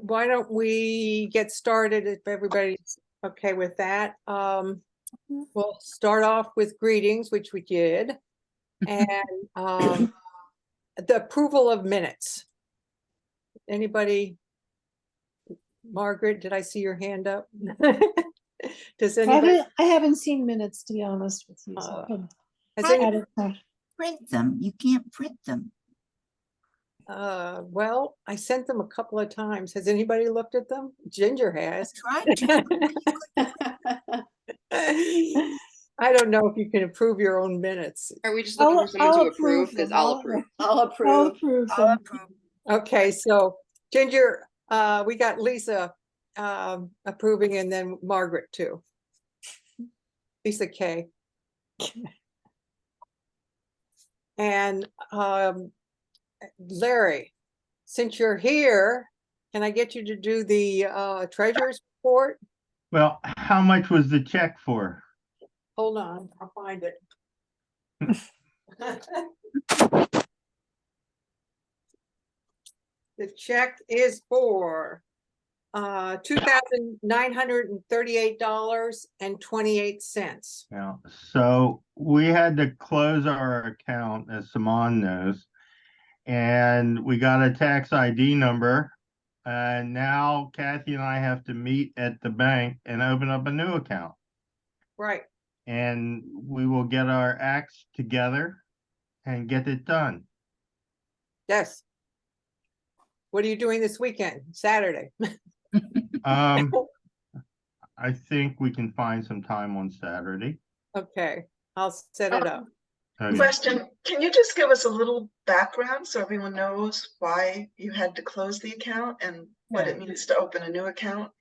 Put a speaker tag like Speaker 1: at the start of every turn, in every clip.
Speaker 1: why don't we get started if everybody's okay with that? We'll start off with greetings, which we did, and the approval of minutes. Anybody? Margaret, did I see your hand up? Does anybody?
Speaker 2: I haven't seen minutes, to be honest with you.
Speaker 1: Has anybody?
Speaker 3: Print them. You can't print them.
Speaker 1: Well, I sent them a couple of times. Has anybody looked at them? Ginger has.
Speaker 3: I tried to.
Speaker 1: I don't know if you can approve your own minutes.
Speaker 4: Are we just looking for someone to approve? Because I'll approve.
Speaker 2: I'll approve.
Speaker 1: Okay, so Ginger, we got Lisa approving, and then Margaret too. Lisa K. And Larry, since you're here, can I get you to do the treasurer's report?
Speaker 5: Well, how much was the check for?
Speaker 1: Hold on, I'll find it. The check is for $2,938.28.
Speaker 5: Yeah, so we had to close our account, as Simon knows, and we got a tax ID number. And now Kathy and I have to meet at the bank and open up a new account.
Speaker 1: Right.
Speaker 5: And we will get our acts together and get it done.
Speaker 1: Yes. What are you doing this weekend? Saturday.
Speaker 5: I think we can find some time on Saturday.
Speaker 1: Okay, I'll set it up.
Speaker 5: Okay.
Speaker 6: Question, can you just give us a little background so everyone knows why you had to close the account and what it means to open a new account?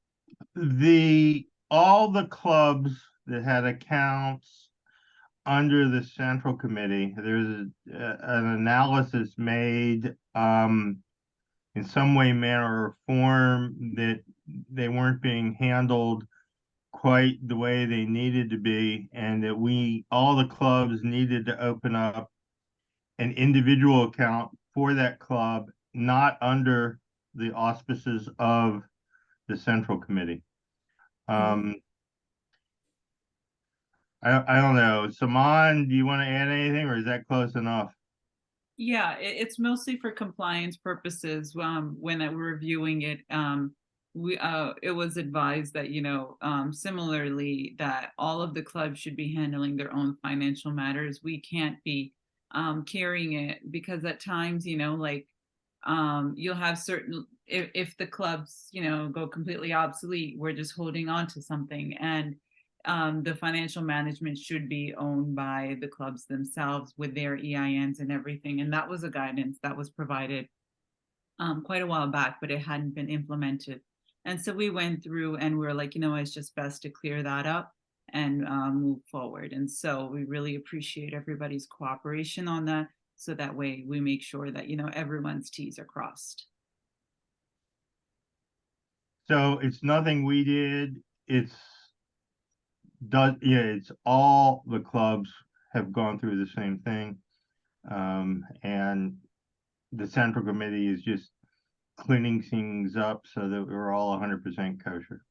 Speaker 5: All the clubs that had accounts under the central committee, there's an analysis made in some way, manner, or form that they weren't being handled quite the way they needed to be, and that all the clubs needed to open up an individual account for that club, not under the auspices of the central committee. I don't know. Saman, do you want to add anything, or is that close enough?
Speaker 7: Yeah, it's mostly for compliance purposes. When we're reviewing it, it was advised that, similarly, that all of the clubs should be handling their own financial matters. We can't be carrying it, because at times, you'll have certain, if the clubs, go completely obsolete, we're just holding on to something. And the financial management should be owned by the clubs themselves with their EINs and everything. And that was a guidance that was provided quite a while back, but it hadn't been implemented. And so we went through and we were like, it's just best to clear that up and move forward. And so we really appreciate everybody's cooperation on that. So that way we make sure that, everyone's T's are crossed.
Speaker 5: So it's nothing we did. It's all the clubs have gone through the same thing. And the central committee is just cleaning things up so that we're all 100% kosher.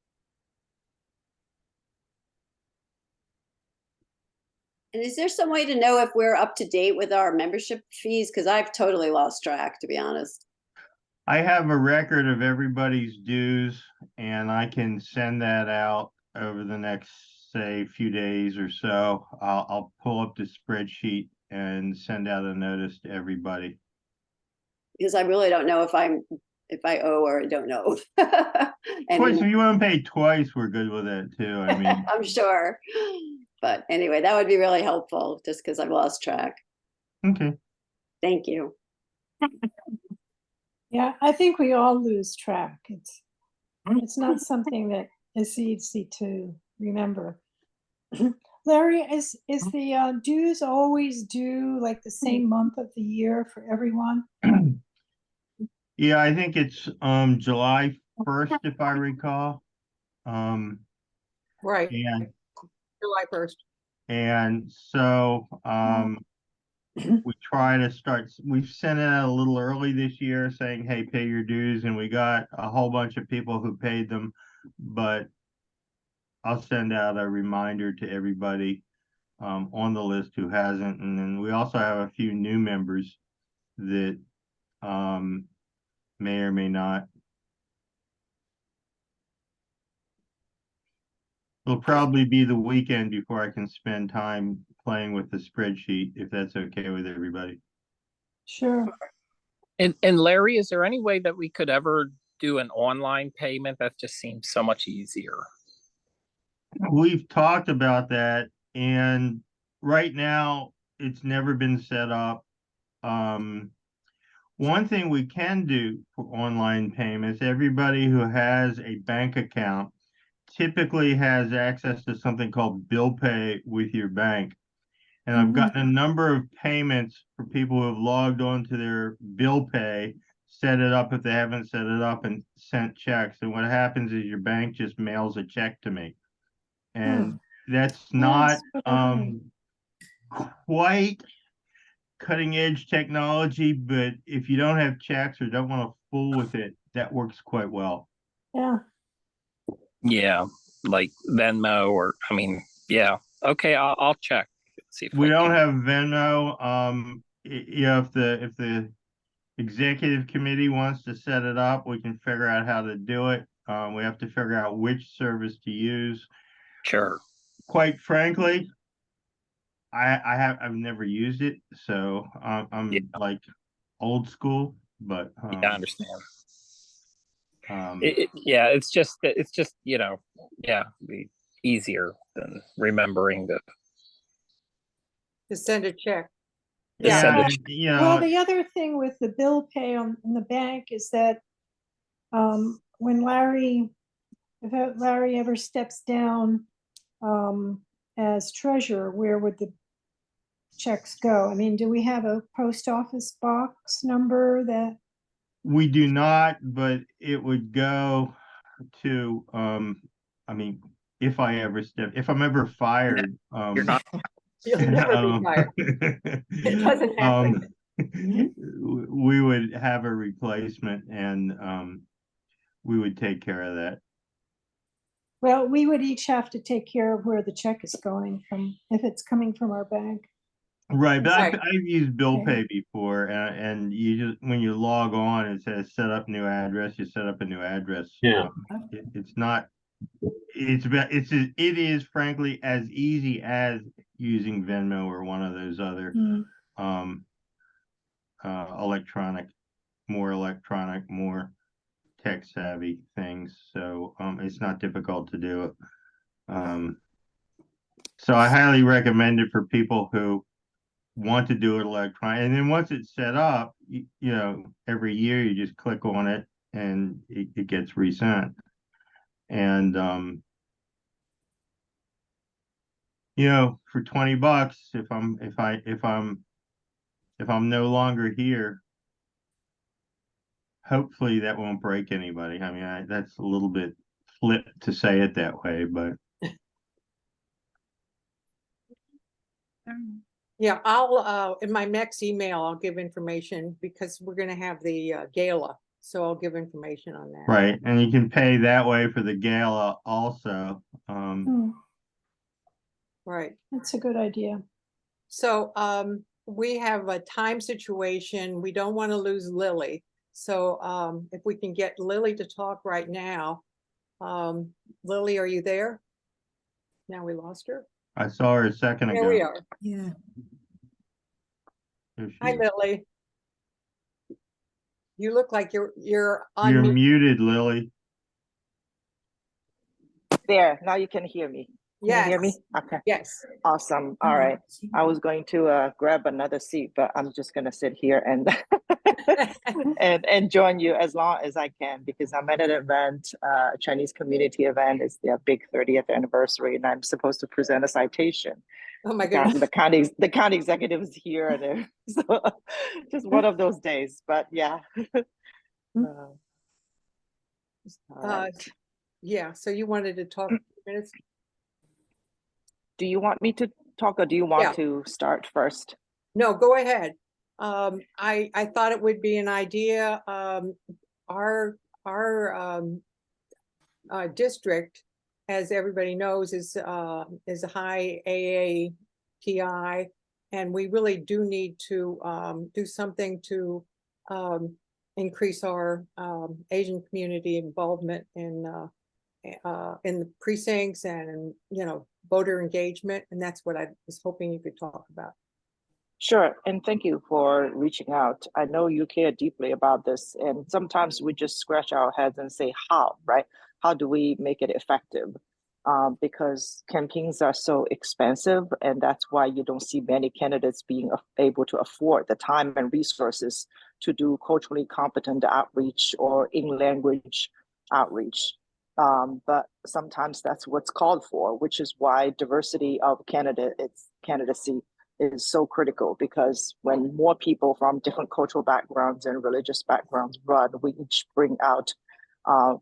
Speaker 8: And is there some way to know if we're up to date with our membership fees? Because I've totally lost track, to be honest.
Speaker 5: I have a record of everybody's dues, and I can send that out over the next, say, few days or so. I'll pull up the spreadsheet and send out a notice to everybody.
Speaker 8: Because I really don't know if I owe or I don't know.
Speaker 5: Of course, if you want to pay twice, we're good with it too. I mean,
Speaker 8: I'm sure. But anyway, that would be really helpful, just because I've lost track.
Speaker 5: Okay.
Speaker 8: Thank you.
Speaker 2: Yeah, I think we all lose track. It's not something that is easy to remember. Larry, is the dues always due like the same month of the year for everyone?
Speaker 5: Yeah, I think it's July 1st, if I recall.
Speaker 1: Right.
Speaker 5: And
Speaker 1: July 1st.
Speaker 5: And so we try to start, we've sent it out a little early this year saying, hey, pay your dues, and we got a whole bunch of people who paid them, but I'll send out a reminder to everybody on the list who hasn't, and then we also have a few new members that may or may not. It'll probably be the weekend before I can spend time playing with the spreadsheet, if that's okay with everybody.
Speaker 2: Sure.
Speaker 9: And Larry, is there any way that we could ever do an online payment? That just seems so much easier.
Speaker 5: We've talked about that, and right now it's never been set up. One thing we can do for online payments, everybody who has a bank account typically has access to something called bill pay with your bank. And I've gotten a number of payments for people who have logged on to their bill pay, set it up if they haven't set it up, and sent checks. And what happens is your bank just mails a check to me. And that's not quite cutting edge technology, but if you don't have checks or don't want to fool with it, that works quite well.
Speaker 2: Yeah.
Speaker 9: Yeah, like Venmo or, I mean, yeah. Okay, I'll check. See if
Speaker 5: We
Speaker 9: I
Speaker 5: don't
Speaker 9: can.
Speaker 5: have Venmo. You know, if the executive committee wants to set it up, we can figure out how to do it. We have to figure out which service to use.
Speaker 9: Sure.
Speaker 5: Quite frankly, I've never used it, so I'm like old school, but
Speaker 9: Yeah, I understand.
Speaker 5: um,
Speaker 9: Yeah, it's just yeah, be easier than remembering
Speaker 1: To send a check.
Speaker 9: to
Speaker 1: Yeah.
Speaker 9: send
Speaker 2: Well,
Speaker 9: it.
Speaker 5: you
Speaker 2: Well,
Speaker 5: know,
Speaker 2: the other thing with the bill pay in the bank is that when if Larry ever steps down as treasurer, where would the checks go? I mean, do we have a post office box number that?
Speaker 5: we do not, but it would go to I mean, if I'm ever fired,
Speaker 9: You're not.
Speaker 1: You'll never be fired. It doesn't happen.
Speaker 5: we would have a replacement, and we would take care of that.
Speaker 2: Well, we would each have to take care of where the check is going from, if it's coming from our bank.
Speaker 5: Right, but
Speaker 1: Right.
Speaker 5: I've used bill
Speaker 2: Okay.
Speaker 5: pay before, and you just, when you log on, it says set up new address. You set up a new address.
Speaker 10: Yeah.
Speaker 5: It's not. It is frankly as easy as using Venmo or one of those other electronic, more tech savvy things. So it's not difficult to do it. So I highly recommend it for people who want to do it electronic. And then once it's set up, you know, every year you just click on it and it gets resent. And you know, for $20, if I'm no longer here, hopefully that won't break anybody. I mean, that's a little bit flip to say it that way, but
Speaker 1: Yeah, I'll in my next email, I'll give information because we're gonna have the gala. So I'll give information on that.
Speaker 5: right. And you can pay that way for the gala also.
Speaker 1: Right.
Speaker 2: That's a good idea.
Speaker 1: So we have a time situation. We don't want to lose Lily. So if we can get Lily to talk right now. Lily, are you there? Now we lost her.
Speaker 5: I saw her a second ago.
Speaker 1: There we are.
Speaker 3: Yeah.
Speaker 5: There she
Speaker 1: Hi,
Speaker 5: is.
Speaker 1: Lily. You look like you're on
Speaker 5: You're
Speaker 1: mute.
Speaker 5: muted, Lily.
Speaker 11: There, now you can hear me. Can you hear me?
Speaker 1: Yes.
Speaker 11: Okay,
Speaker 1: Yes.
Speaker 11: awesome. All right. I was going to grab another seat, but I'm just gonna sit here and and join you as long as I can because I'm at an event, a Chinese community event. It's their big 30th anniversary, and I'm supposed to present a citation.
Speaker 1: Oh my goodness.
Speaker 11: The county executive is here, and so just one of those days. But yeah. All right.
Speaker 1: Yeah. So you wanted to talk a few minutes?
Speaker 11: Do you want me to talk or do you want to start first?
Speaker 1: No, go ahead. I thought it would be an idea. Our district, as everybody knows, is a high AAPI, and we really do need to do something to increase our Asian community involvement in the precincts and, you know, voter engagement, and that's what I was hoping you could talk about.
Speaker 11: Sure, and thank you for reaching out. I know you care deeply about this, and sometimes we just scratch our heads and say, how, right? How do we make it effective? Because campaigns are so expensive, and that's why you don't see many candidates being able to afford the time and resources to do culturally competent outreach or in-language outreach. But sometimes that's what's called for, which is why diversity of candidacy is so critical, because when more people from different cultural backgrounds and religious backgrounds run, we each bring out a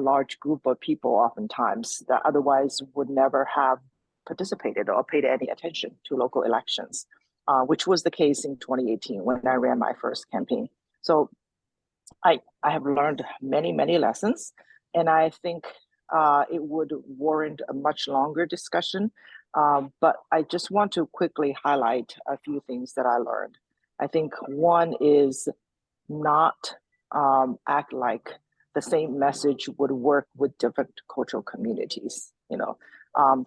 Speaker 11: large group of people oftentimes that otherwise would never have participated or paid any attention to local elections, which was the case in 2018 when I ran my first campaign. So I have learned many, many lessons, and I think it would warrant a much longer discussion. But I just want to quickly highlight a few things that I learned. I think one is not act like the same message would work with different cultural communities.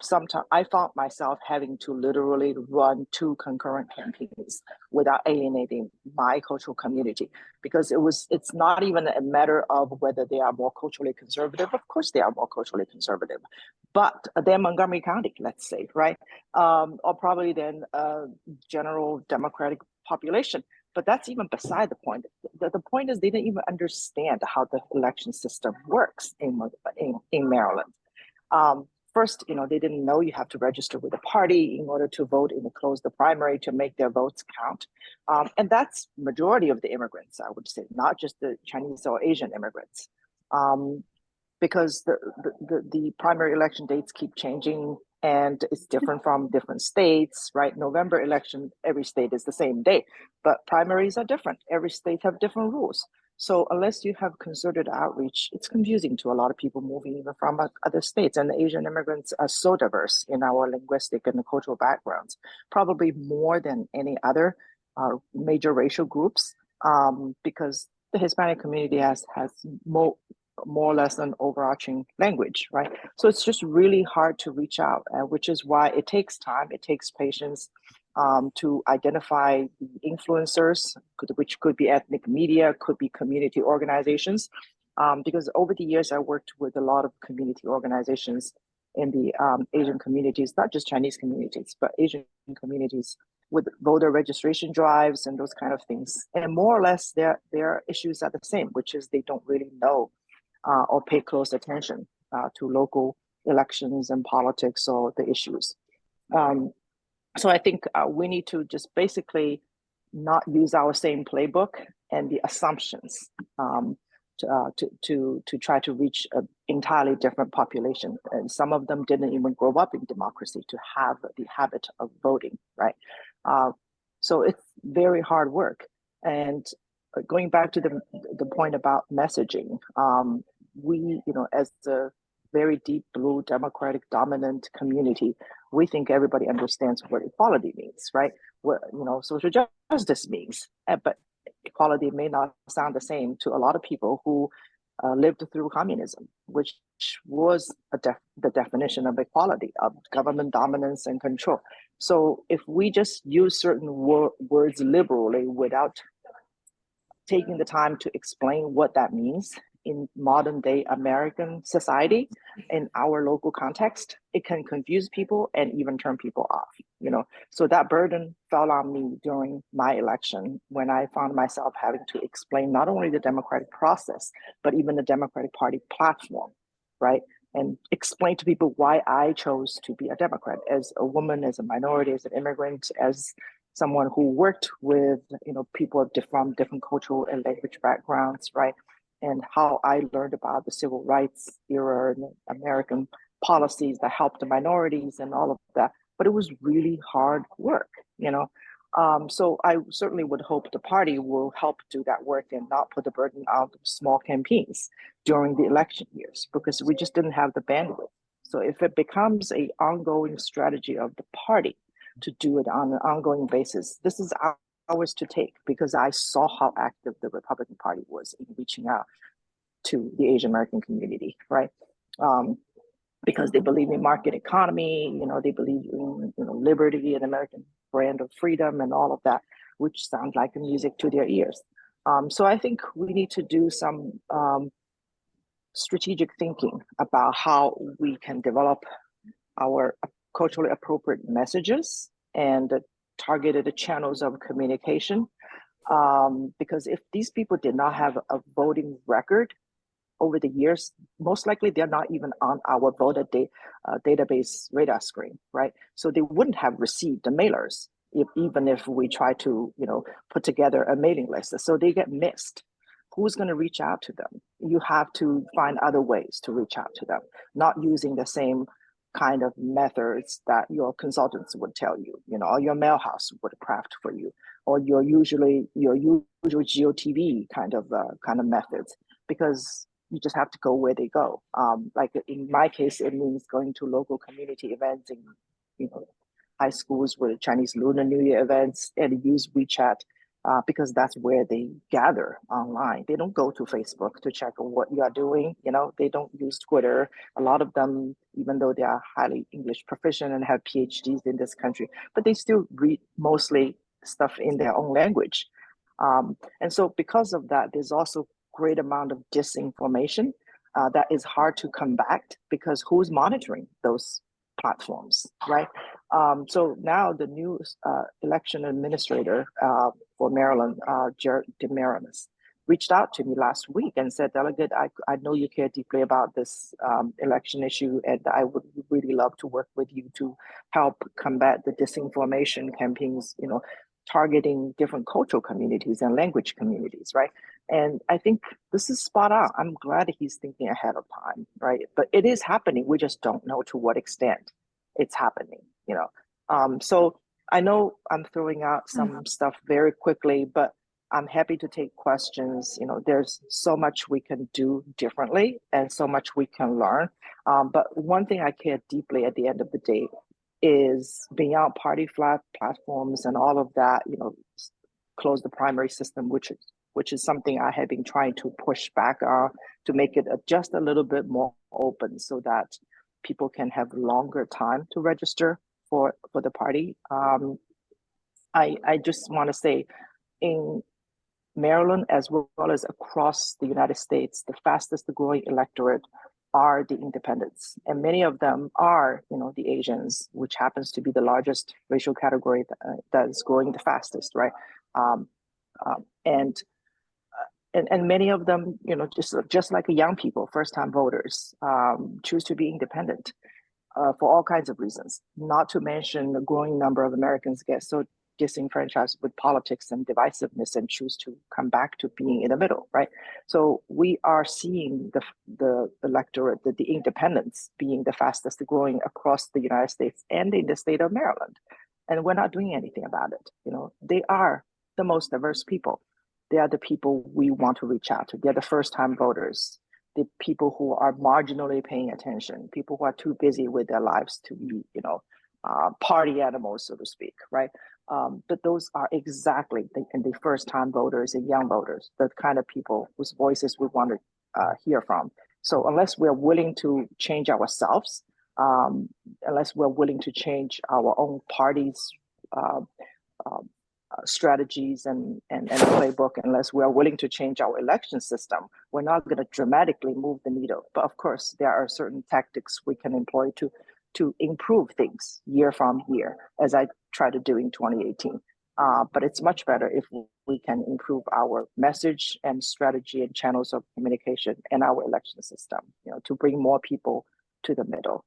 Speaker 11: Sometimes I found myself having to literally run 2 concurrent campaigns without alienating my cultural community, because it's not even a matter of whether they are more culturally conservative. Of course they are more culturally conservative, but they're Montgomery County, let's say, right? Or probably then general Democratic population. But that's even beside the point. The point is they didn't even understand how the election system works in Maryland. First, they didn't know you have to register with a party in order to vote in the closed primary to make their votes count. And that's majority of the immigrants, I would say, not just the Chinese or Asian immigrants. Because the primary election dates keep changing, and it's different from different states, right? November election, every state is the same day, but primaries are different. Every state have different rules. So unless you have concerted outreach, it's confusing to a lot of people moving even from other states. And the Asian immigrants are so diverse in our linguistic and cultural backgrounds, probably more than any other major racial groups, because the Hispanic community has more or less an overarching language, right? So it's just really hard to reach out, which is why it takes time, it takes patience to identify the influencers, which could be ethnic media, could be community organizations. Because over the years, I worked with a lot of community organizations in the Asian communities, not just Chinese communities, but Asian communities with voter registration drives and those kind of things. And more or less, their issues are the same, which is they don't really know or pay close attention to local elections and politics or the issues. So I think we need to just basically not use our same playbook and the assumptions to try to reach an entirely different population. And some of them didn't even grow up in democracy to have the habit of voting, right? So it's very hard work. And going back to the point about messaging, we, as the very deep blue democratic dominant community, we think everybody understands what equality means, right? What social justice means, but equality may not sound the same to a lot of people who lived through communism, which was the definition of equality, of government dominance and control. So if we just use certain words liberally without taking the time to explain what that means in modern day American society, in our local context, it can confuse people and even turn people off, So that burden fell on me during my election when I found myself having to explain not only the democratic process, but even the Democratic Party platform, right? And explain to people why I chose to be a Democrat as a woman, as a minority, as an immigrant, as someone who worked with, people from different cultural and language backgrounds, right? And how I learned about the civil rights era and American policies that helped the minorities and all of that. But it was really hard work. you know. So I certainly would hope the party will help do that work and not put the burden on small campaigns during the election years, because we just didn't have the bandwidth. So if it becomes a ongoing strategy of the party to do it on an ongoing basis, this is ours to take, because I saw how active the Republican Party was in reaching out to the Asian American community, right? Because they believe in market economy, they believe in liberty and American brand of freedom and all of that, which sounds like music to their ears. So I think we need to do some strategic thinking about how we can develop our culturally appropriate messages and targeted channels of communication. Because if these people did not have a voting record over the years, most likely they're not even on our voter database radar screen, right? So they wouldn't have received the mailers even if we try to, put together a mailing list. So they get missed. Who's going to reach out to them? You have to find other ways to reach out to them, not using the same kind of methods that your consultants would tell you, or your mail house would craft for you, or your usual GOTV kind of methods, because you just have to go where they go. Like in my case, it means going to local community events in, high schools with Chinese Lunar New Year events, and use WeChat because that's where they gather online. They don't go to Facebook to check what you are doing. They don't use Twitter. A lot of them, even though they are highly English proficient and have PhDs in this country, but they still read mostly stuff in their own language. And so because of that, there's also great amount of disinformation that is hard to combat, because who's monitoring those platforms, right? So now the new election administrator for Maryland, Jared DeMarinis, reached out to me last week and said, Delegate, I know you care deeply about this election issue, and I would really love to work with you to help combat the disinformation campaigns, targeting different cultural communities and language communities, right? And I think this is spot on. I'm glad he's thinking ahead of time, right? But it is happening. We just don't know to what extent it's happening, So I know I'm throwing out some stuff very quickly, but I'm happy to take questions. There's so much we can do differently and so much we can learn. But one thing I care deeply at the end of the day is beyond party flat platforms and all of that, close the primary system, which is something I have been trying to push back on to make it just a little bit more open so that people can have longer time to register for the party. I just want to say, in Maryland, as well as across the United States, the fastest growing electorate are the independents. And many of them are, the Asians, which happens to be the largest racial category that is growing the fastest, right? And many of them, just like young people, first-time voters, choose to be independent for all kinds of reasons. Not to mention the growing number of Americans get so disenfranchised with politics and divisiveness and choose to come back to being in the middle, right? So we are seeing the electorate, the independents, being the fastest growing across the United States and in the state of Maryland. And we're not doing anything about it. They are the most diverse people. They are the people we want to reach out to. They're the first-time voters, the people who are marginally paying attention, people who are too busy with their lives to be, party animals, so to speak, right? But those are exactly the first-time voters and young voters, the kind of people whose voices we want to hear from. So unless we're willing to change ourselves, unless we're willing to change our own party's strategies and playbook, unless we are willing to change our election system, we're not going to dramatically move the needle. But of course, there are certain tactics we can employ to improve things year from year, as I tried to do in 2018. But it's much better if we can improve our message and strategy and channels of communication and our election system, to bring more people to the middle.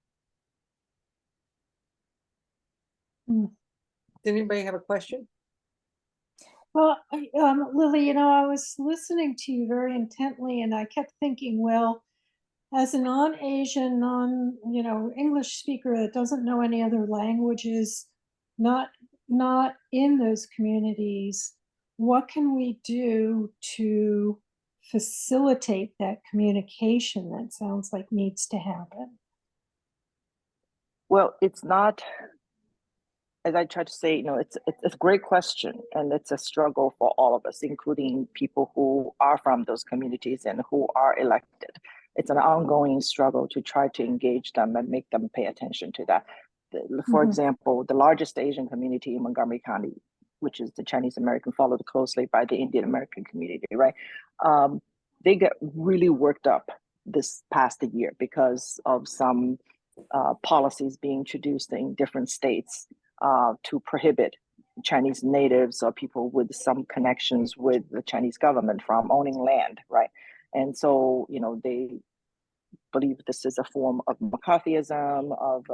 Speaker 1: Did anybody have a question?
Speaker 2: Well, Lily, I was listening to you very intently, and I kept thinking, well, as a non-Asian, English speaker that doesn't know any other languages, not not in those communities, what can we do to facilitate that communication that sounds like needs to happen?
Speaker 11: Well, it's not, as I try to say, it's a great question, and it's a struggle for all of us, including people who are from those communities and who are elected. It's an ongoing struggle to try to engage them and make them pay attention to that. For example, the largest Asian community in Montgomery County, which is the Chinese American, followed closely by the Indian American community, right? They get really worked up this past year because of some policies being introduced in different states to prohibit Chinese natives or people with some connections with the Chinese government from owning land, right? And so, they believe this is a form of McCarthyism, of,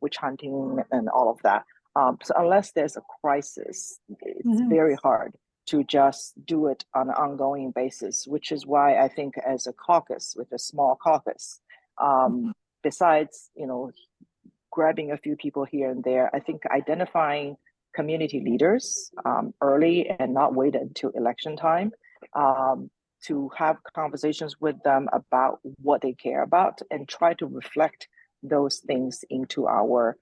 Speaker 11: witch hunting and all of that. So unless there's a crisis, it's very hard to just do it on an ongoing basis, which is why I think as a caucus, with a small caucus, besides, grabbing a few people here and there, I think identifying community leaders early and not wait until election time to have conversations with them about what they care about and try to reflect those things into our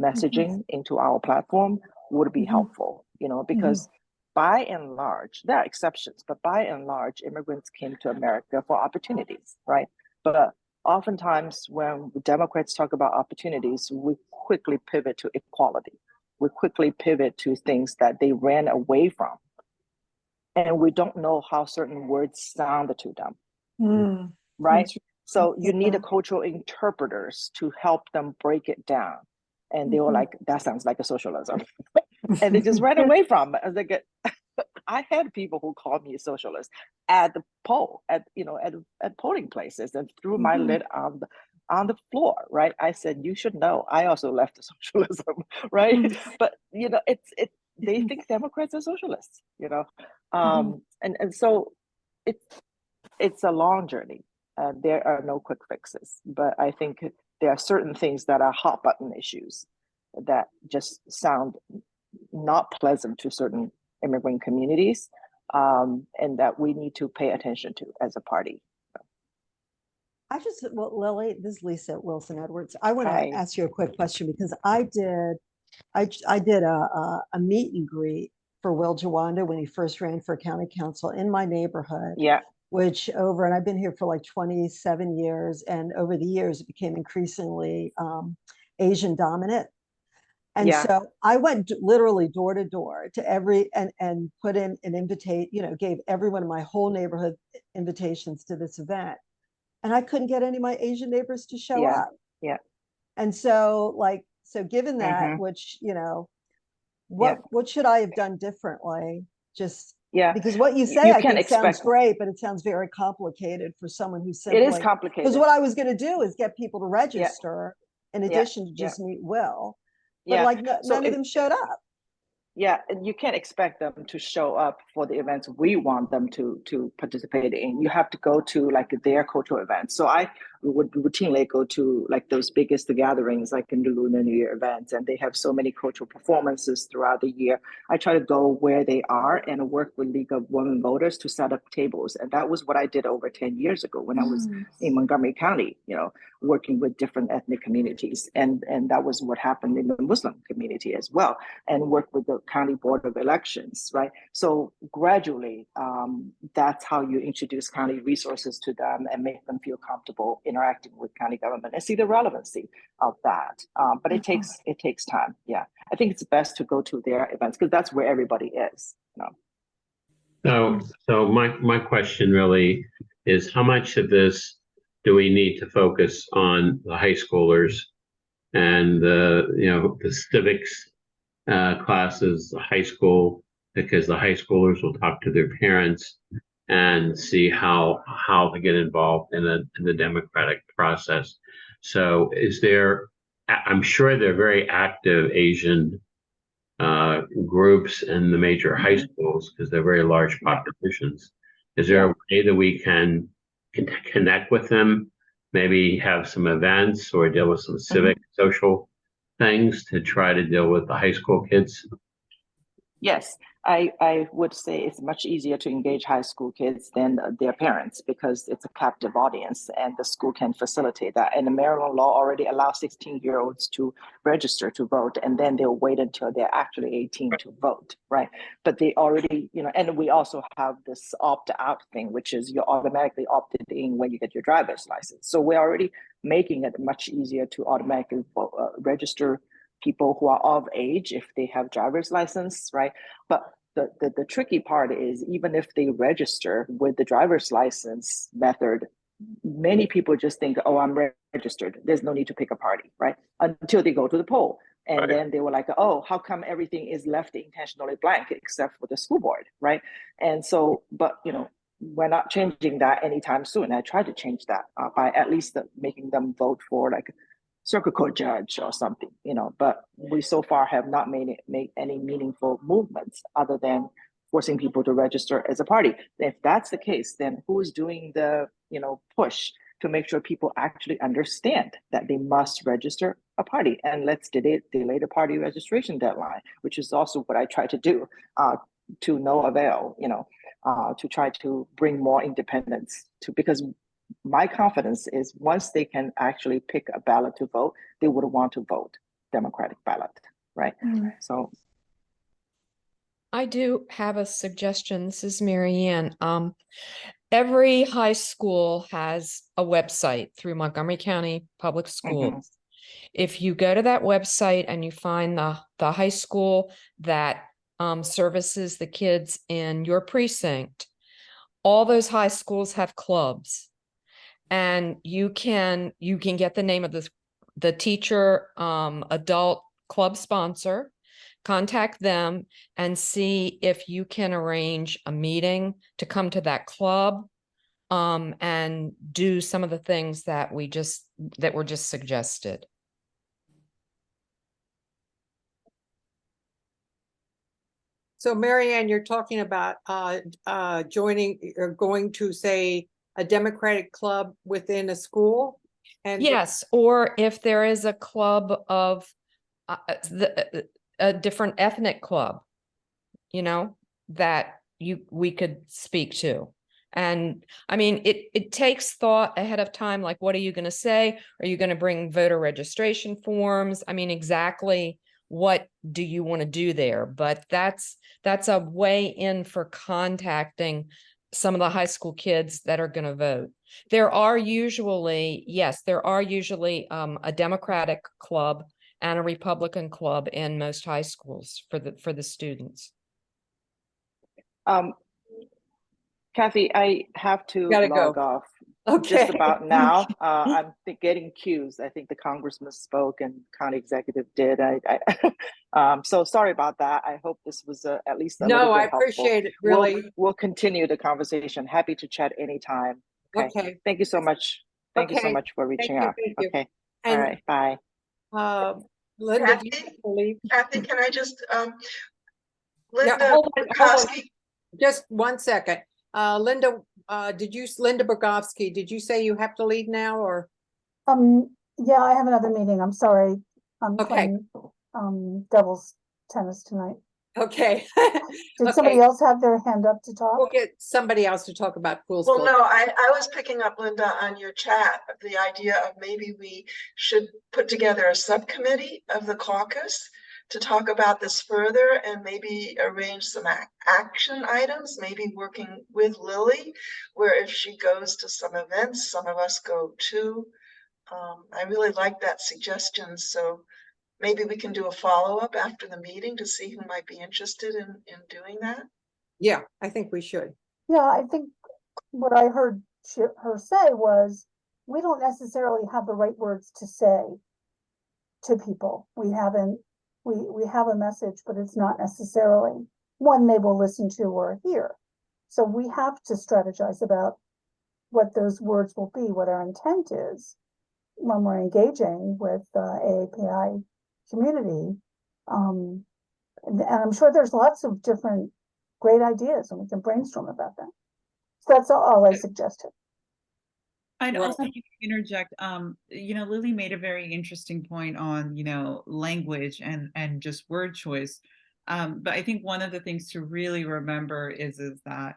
Speaker 11: messaging, into our platform would be helpful, because by and large, there are exceptions, but by and large, immigrants came to America for opportunities, right? But oftentimes when Democrats talk about opportunities, we quickly pivot to equality. We quickly pivot to things that they ran away from. And we don't know how certain words sound to them, right? So you need a cultural interpreters to help them break it down. And they were like, that sounds like a socialism. And they just ran away from it. I was like, I had people who called me a socialist at the poll, at polling places, and threw my lid on the floor, right? I said, you should know, I also left the socialism, right? But they think Democrats are socialists, and so it's a long journey. There are no quick fixes, but I think there are certain things that are hot button issues that just sound not pleasant to certain immigrant communities, and that we need to pay attention to as a party.
Speaker 10: Lily, this is Lisa Wilson Edwards. I want to
Speaker 11: Hi.
Speaker 10: ask you a quick question because I did a meet and greet for Will Jawanda when he first ran for county council in my neighborhood.
Speaker 11: Yeah.
Speaker 10: And I've been here for like 27 years, and over the years it became increasingly Asian dominant. And so I went literally door to door to every and put in an invitation, gave everyone in my whole neighborhood invitations to this event. And I couldn't get any of my Asian neighbors to show up.
Speaker 11: Yeah.
Speaker 10: And so given that, which, what should I have done differently? Just because what you say, I think sounds great, but it sounds very complicated for someone who's simply.
Speaker 11: It is complicated.
Speaker 10: Because what I was going to do is get people to register in addition to just meet Will. But none of them showed up.
Speaker 11: Yeah, and you can't expect them to show up for the events we want them to participate in. You have to go to their cultural events. So I would routinely go to those biggest gatherings, like in the Lunar New Year events, and they have so many cultural performances throughout the year. I try to go where they are and work with League of Women Voters to set up tables. And that was what I did over 10 years ago when I was in Montgomery County, working with different ethnic communities. And that was what happened in the Muslim community as well, and work with the County Board of Elections, right? So gradually, that's how you introduce county resources to them and make them feel comfortable interacting with county government and see the relevancy of that. But it takes time. Yeah, I think it's best to go to their events because that's where everybody is.
Speaker 12: So my question really is, how much of this do we need to focus on the high schoolers and the civics classes, the high school, because the high schoolers will talk to their parents and see how to get involved in the democratic process. So I'm sure there are very active Asian groups in the major high schools because they're very large populations. Is there a way that we can connect with them, maybe have some events or deal with some civic, social things to try to deal with the high school kids?
Speaker 11: Yes, I would say it's much easier to engage high school kids than their parents because it's a captive audience and the school can facilitate that. And the Maryland law already allows 16-year-olds to register to vote, and then they'll wait until they're actually 18 to vote, right? But they already, and we also have this opt-out thing, which is you're automatically opted in when you get your driver's license. So we're already making it much easier to automatically register people who are of age if they have driver's license, right? But the tricky part is even if they register with the driver's license method, many people just think, oh, I'm registered. There's no need to pick a party, right? Until they go to the poll. And then they were like, oh, how come everything is left intentionally blank except for the school board, right? And so, but we're not changing that anytime soon. I tried to change that by at least making them vote for like circuit court judge or something, but we so far have not made any meaningful movements other than forcing people to register as a party. If that's the case, then who's doing the, push to make sure people actually understand that they must register a party? And let's delay the party registration deadline, which is also what I try to do to no avail, to try to bring more independence because my confidence is once they can actually pick a ballot to vote, they would want to vote Democratic ballot, right? So
Speaker 13: I do have a suggestion. This is Mary Ann. Every high school has a website through Montgomery County Public Schools. If you go to that website and you find the high school that services the kids in your precinct, all those high schools have clubs. And you can get the name of the teacher, adult club sponsor, contact them and see if you can arrange a meeting to come to that club and do some of the things that were just suggested.
Speaker 1: So Mary Ann, you're talking about joining or going to, say, a Democratic club within a school? And
Speaker 13: yes, or if there is a club of a different ethnic club, that we could speak to. And I mean, it takes thought ahead of time, like, what are you going to say? Are you going to bring voter registration forms? I mean, exactly what do you want to do there? But that's a way in for contacting some of the high school kids that are going to vote. There are usually a Democratic club and a Republican club in most high schools for the students.
Speaker 11: Kathy, I have to log off.
Speaker 1: Okay.
Speaker 11: Just about now. I'm getting cues. I think the congressman spoke and county executive did. So sorry about that. I hope this was at least a little bit helpful.
Speaker 1: Appreciate it. Really,
Speaker 11: we'll continue the conversation. Happy to chat anytime. Okay. Thank you so much. Thank you so much for reaching out. Okay. All right. Bye.
Speaker 1: Linda,
Speaker 6: Kathy, can I just Linda
Speaker 1: hold on.
Speaker 6: Bukowski?
Speaker 1: Just 1 second. Linda Bogofsky, did you say you have to leave now or?
Speaker 2: Yeah, I have another meeting. I'm sorry. I'm
Speaker 1: playing
Speaker 2: doubles tennis tonight.
Speaker 1: Okay.
Speaker 2: Did somebody else have their hand up to talk?
Speaker 1: We'll get somebody else to talk about pool
Speaker 6: Well,
Speaker 1: school.
Speaker 6: no, I was picking up, Linda, on your chat, the idea of maybe we should put together a subcommittee of the caucus to talk about this further and maybe arrange some action items, maybe working with Lily, where if she goes to some events, some of us go too. I really like that suggestion. So maybe we can do a follow-up after the meeting to see who might be interested in doing that.
Speaker 1: Yeah, I think we should.
Speaker 2: Yeah, I think what I heard her say was, we don't necessarily have the right words to say to people. We have a message, but it's not necessarily one they will listen to or hear. So we have to strategize about what those words will be, what our intent is when we're engaging with the AAPI community. And I'm sure there's lots of different great ideas and we can brainstorm about that. So that's all I suggested.
Speaker 7: I'd
Speaker 1: Right.
Speaker 7: also like to interject, Lily made a very interesting point on, language and just word choice. But I think one of the things to really remember is that,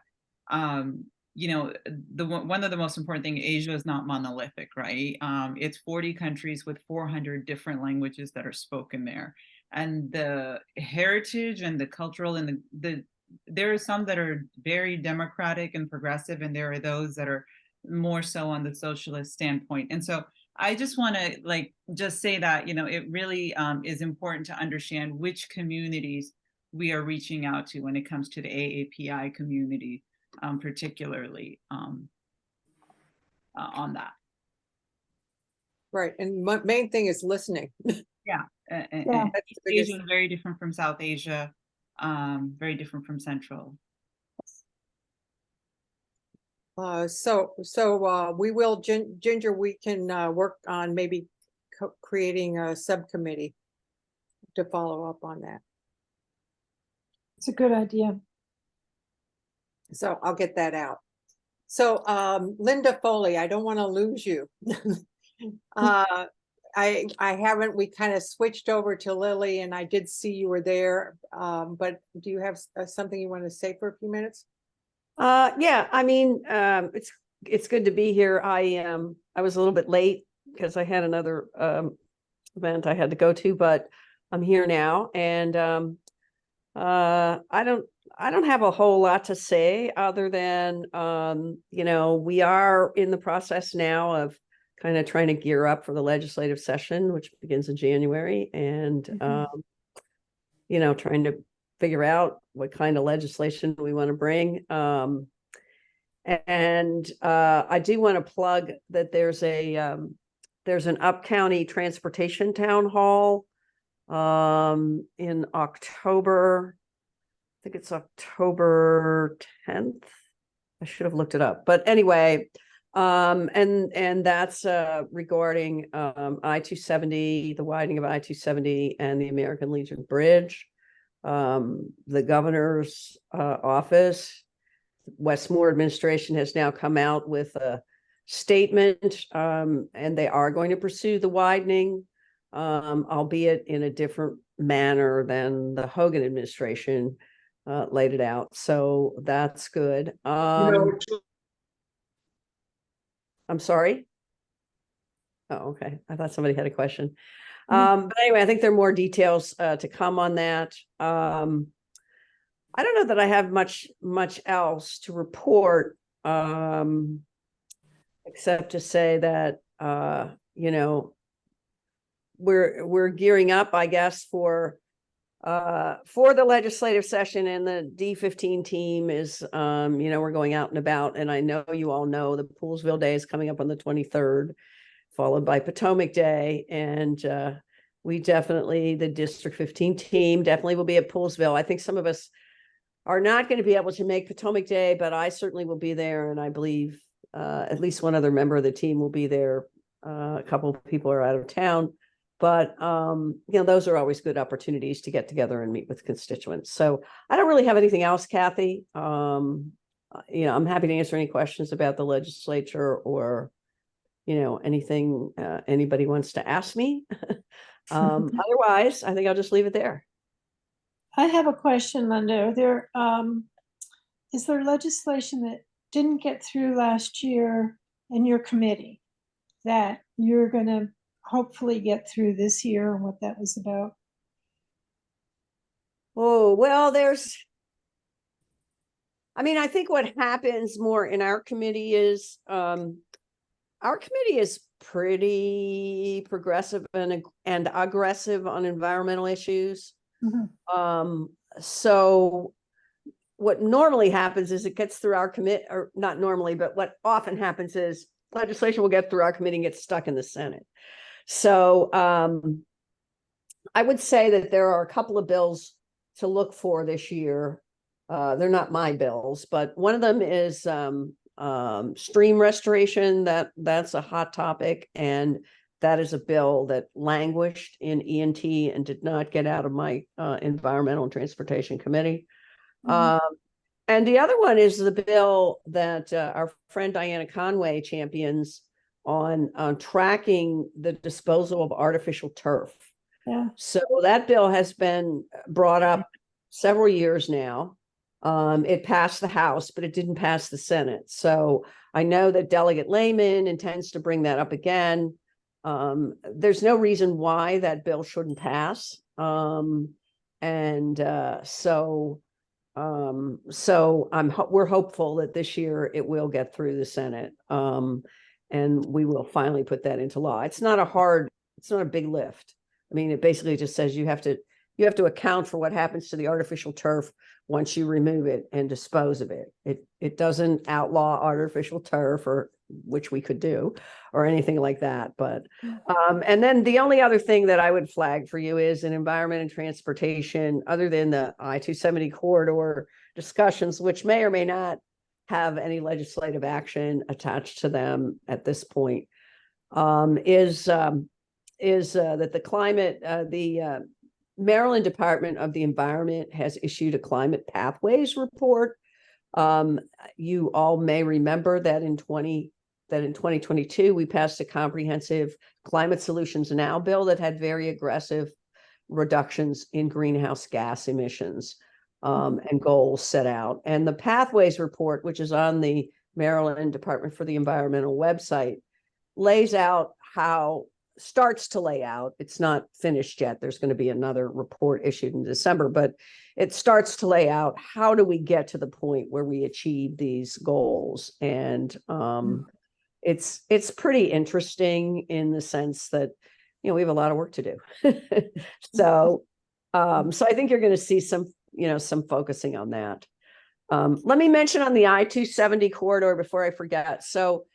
Speaker 7: one of the most important thing, Asia is not monolithic, right? It's 40 countries with 400 different languages that are spoken there. And the heritage and the cultural and there are some that are very democratic and progressive, and there are those that are more so on the socialist standpoint. And so I just want to just say that, it really is important to understand which communities we are reaching out to when it comes to the AAPI community, particularly on that.
Speaker 1: Right. And main thing is listening.
Speaker 7: Yeah.
Speaker 2: Yeah.
Speaker 7: Asia is very different from South Asia, very different from Central.
Speaker 1: So we will, Ginger, we can work on maybe creating a subcommittee to follow up on that.
Speaker 2: It's a good idea.
Speaker 1: So I'll get that out. So Linda Foley, I don't want to lose you. I haven't, we kind of switched over to Lily, and I did see you were there. But do you have something you want to say for a few minutes?
Speaker 14: Yeah, I mean, it's good to be here. I was a little bit late because I had another event I had to go to, but I'm here now, and I don't have a whole lot to say other than we are in the process now of kind of trying to gear up for the legislative session, which begins in January, and trying to figure out what kind of legislation we want to bring. I do want to plug that there's an up-county transportation town hall in October. I think it's October 10th. I should have looked it up, but anyway, and that's regarding I-270, the widening of I-270 and the American Legion Bridge. The governor's office, Westmore administration, has now come out with a statement, and they are going to pursue the widening, albeit in a different manner than the Hogan administration laid it out. So that's good. I'm sorry. Oh, okay. I thought somebody had a question. But anyway, I think there are more details to come on that. I don't know that I have much else to report, except to say that we're gearing up, I guess, for the legislative session, and the D15 team is we're going out and about, and I know you all know the Poolsville Day is coming up on the 23rd, followed by Potomac Day, and we definitely, the District 15 team definitely will be at Poolsville. I think some of us are not going to be able to make Potomac Day, but I certainly will be there, and I believe at least one other member of the team will be there. A couple of people are out of town, but those are always good opportunities to get together and meet with constituents. So I don't really have anything else, Kathy. I'm happy to answer any questions about the legislature or anything anybody wants to ask me. Otherwise, I think I'll just leave it there.
Speaker 2: I have a question, Linda. Is there legislation that didn't get through last year in your committee that you're going to hopefully get through this year, and what that was about?
Speaker 14: Oh, well, I think what happens more in our committee is pretty progressive and aggressive on environmental issues. So what normally happens is it gets through our committee, or not normally, but what often happens is legislation will get through our committee and get stuck in the Senate. So I would say that there are a couple of bills to look for this year. They're not my bills, but one of them is stream restoration. That's a hot topic, and that is a bill that languished in E&T and did not get out of my Environmental and Transportation Committee. And the other one is the bill that our friend Diana Conway champions, on tracking the disposal of artificial turf.
Speaker 2: Yeah.
Speaker 14: So that bill has been brought up several years now. It passed the House, but it didn't pass the Senate. So I know that Delegate Lehman intends to bring that up again. There's no reason why that bill shouldn't pass. So we're hopeful that this year it will get through the Senate. And we will finally put that into law. It's not a big lift. I mean, it basically just says you have to account for what happens to the artificial turf once you remove it and dispose of it. It doesn't outlaw artificial turf, or which we could do, or anything like that. But and then the only other thing that I would flag for you is in environment and transportation, other than the I-270 corridor discussions, which may or may not have any legislative action attached to them at this point, is that the Maryland Department of the Environment has issued a climate pathways report. You all may remember that in 2022, we passed a comprehensive climate solutions now bill that had very aggressive reductions in greenhouse gas emissions and goals set out. And the pathways report, which is on the Maryland Department for the Environmental website, starts to lay out, it's not finished yet. There's going to be another report issued in December, but it starts to lay out how do we get to the point where we achieve these goals. And it's pretty interesting in the sense that, we have a lot of work to do. So I think you're going to see some focusing on that. Let me mention on the I-270 corridor before I forget. So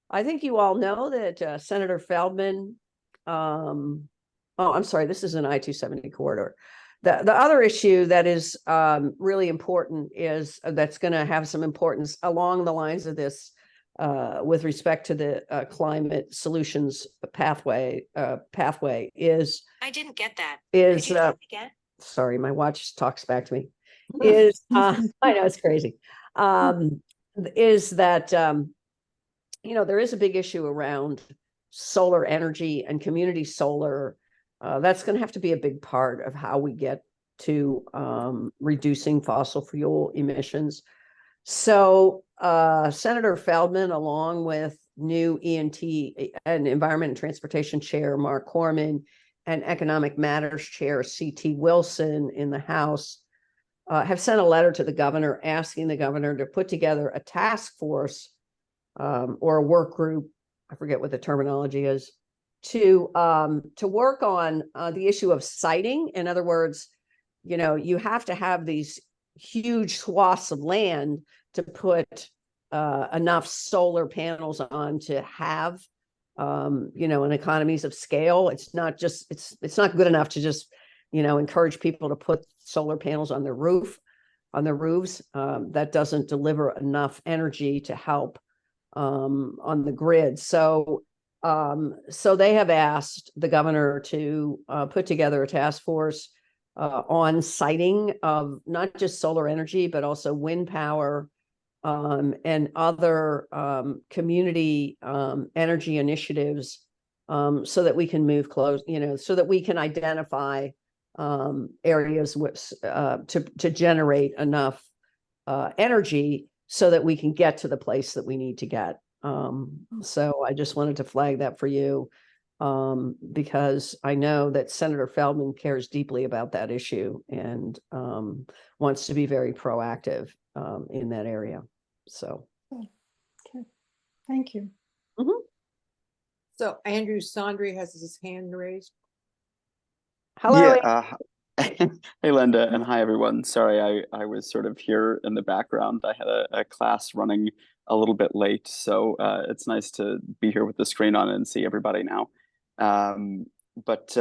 Speaker 14: I think you all know that Senator Feldman, I'm sorry, this is an I-270 corridor. The other issue that is really important is that's going to have some importance along the lines of this with respect to the climate solutions pathway is. I didn't get that. Is again? Sorry, my watch talks back to me. Is I know it's crazy. Is that there is a big issue around solar energy and community solar. That's going to have to be a big part of how we get to reducing fossil fuel emissions. So Senator Feldman, along with new E&T and Environment and Transportation Chair Mark Corman and Economic Matters Chair C.T. Wilson in the House, have sent a letter to the governor asking the governor to put together a task force or a work group, I forget what the terminology is, to work on the issue of siting. In other words, you have to have these huge swaths of land to put enough solar panels on to have, an economies of scale. It's not good enough to just, encourage people to put solar panels on their roofs. That doesn't deliver enough energy to help on the grid. So they have asked the governor to put together a task force on siting of not just solar energy, but also wind power and other community energy initiatives so that we can move close, so that we can identify areas to generate enough energy so that we can get to the place that we need to get. So I just wanted to flag that for you because I know that Senator Feldman cares deeply about that issue and wants to be very proactive in that area. So.
Speaker 2: Okay, thank you.
Speaker 14: Mm-hmm.
Speaker 1: So Andrew Sondry has his hand raised.
Speaker 14: Hello.
Speaker 15: Yeah, hey Linda, and hi everyone. Sorry, I was sort of here in the background. I had a class running a little bit late, so it's nice to be here with the screen on and see everybody now. But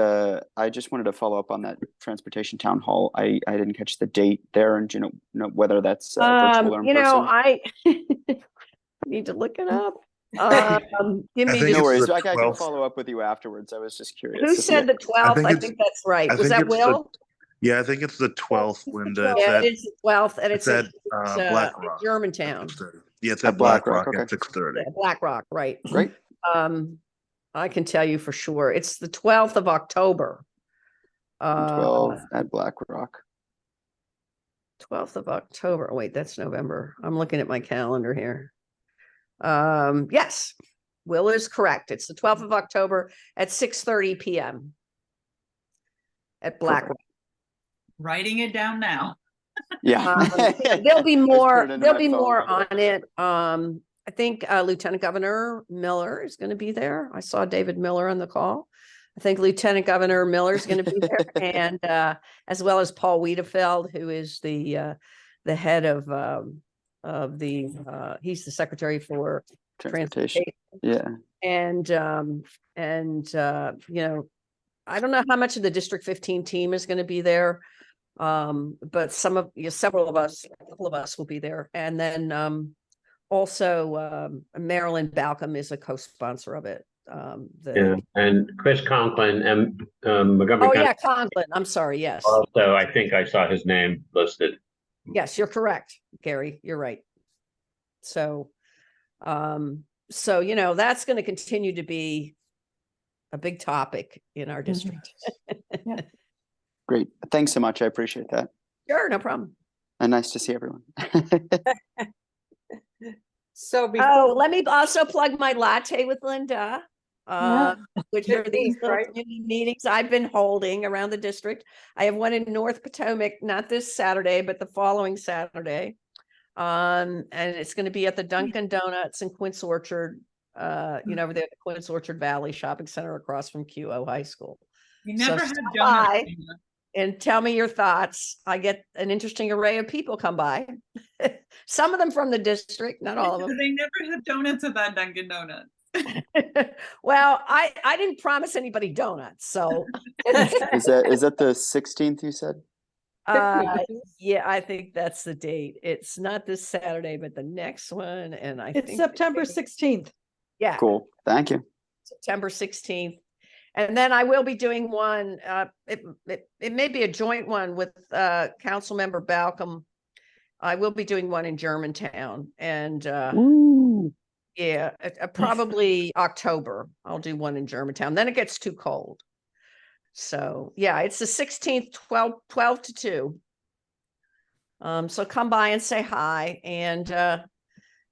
Speaker 15: I just wanted to follow up on that transportation town hall. I didn't catch the date there, and do you know whether that's virtual or in person?
Speaker 14: I need to look it up. Give me
Speaker 15: no worries. I can follow up with you afterwards. I was just curious.
Speaker 14: Who said the 12th? I think that's right. Was that Will?
Speaker 16: Yeah, I think it's the 12th, Linda.
Speaker 14: Yeah, it is the 12th, and it's
Speaker 16: at Black Rock,
Speaker 14: Germantown.
Speaker 16: Yeah, it's at Black Rock at 6:30.
Speaker 14: Yeah, Black Rock, right?
Speaker 15: Great.
Speaker 14: I can tell you for sure. It's the 12th of October.
Speaker 15: 12 at Black Rock.
Speaker 14: 12th of October. Oh, wait, that's November. I'm looking at my calendar here. Yes, Will is correct. It's the 12th of October at 6:30 p.m. at Black Rock.
Speaker 7: Writing it down now.
Speaker 15: Yeah.
Speaker 14: There'll be more.
Speaker 15: put it into
Speaker 14: There'll
Speaker 15: my
Speaker 14: be
Speaker 15: phone.
Speaker 14: more on it. I think Lieutenant Governor Miller is going to be there. I saw David Miller on the call. I think Lieutenant Governor Miller is going to be there, and as well as Paul Wiedefeld, who is the head of the he's the secretary for
Speaker 15: Transportation.
Speaker 14: transportation.
Speaker 15: Yeah.
Speaker 14: And you know, I don't know how much of the District 15 team is going to be there. But several of us, a couple of us will be there. And then also Marilyn Balcom is a co-sponsor of it.
Speaker 12: Yeah, and Chris Conklin and Montgomery
Speaker 14: Oh
Speaker 12: County
Speaker 14: yeah, Conklin. I'm sorry. Yes.
Speaker 12: also, I think I saw his name listed.
Speaker 14: Yes, you're correct, Gary. You're right. So, so you know, that's going to continue to be a big topic in our district.
Speaker 15: Great. Thanks so much. I appreciate that.
Speaker 14: Sure, no problem.
Speaker 15: And nice to see everyone.
Speaker 1: So
Speaker 14: Oh, let me also plug my Latte with Linda, which are these little community meetings I've been holding around the district. I have one in North Potomac, not this Saturday, but the following Saturday. And it's going to be at the Dunkin' Donuts in Quince Orchard, you know, over there at the Quince Orchard Valley Shopping Center across from QO High School.
Speaker 7: We never
Speaker 14: So
Speaker 7: had
Speaker 14: stop
Speaker 7: donuts.
Speaker 14: by and tell me your thoughts. I get an interesting array of people come by. Some of them from the district, not all of them.
Speaker 7: They never had donuts at that Dunkin' Donuts.
Speaker 14: Well, I didn't promise anybody donuts, so
Speaker 15: Is that the 16th you said?
Speaker 14: yeah, I think that's the date. It's not this Saturday, but the next one, and
Speaker 2: It's
Speaker 14: think
Speaker 2: September 16th.
Speaker 14: Yeah,
Speaker 15: Cool. Thank you.
Speaker 14: September 16th. And then I will be doing one, it may be a joint one with Council Member Balcom. I will be doing one in Germantown, and yeah, probably October. I'll do one in Germantown. Then it gets too cold. So yeah, it's the 16th, 12 to 2. So come by and say hi. And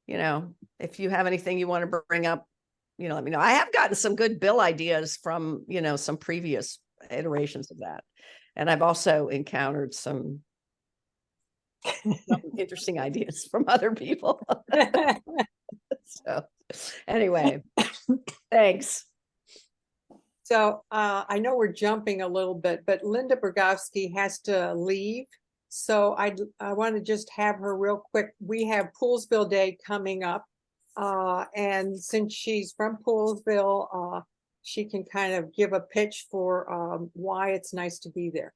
Speaker 14: you know, if you have anything you want to bring up, you know, let me know. I have gotten some good bill ideas from, you know, some previous iterations of that. And I've also encountered some interesting ideas from other people. So anyway, thanks.
Speaker 1: So I know we're jumping a little bit, but Linda Bergowski has to leave. So I want to just have her real quick. We have Poolsville Day coming up. And since she's from Poolsville, she can kind of give a pitch for why it's nice to be there.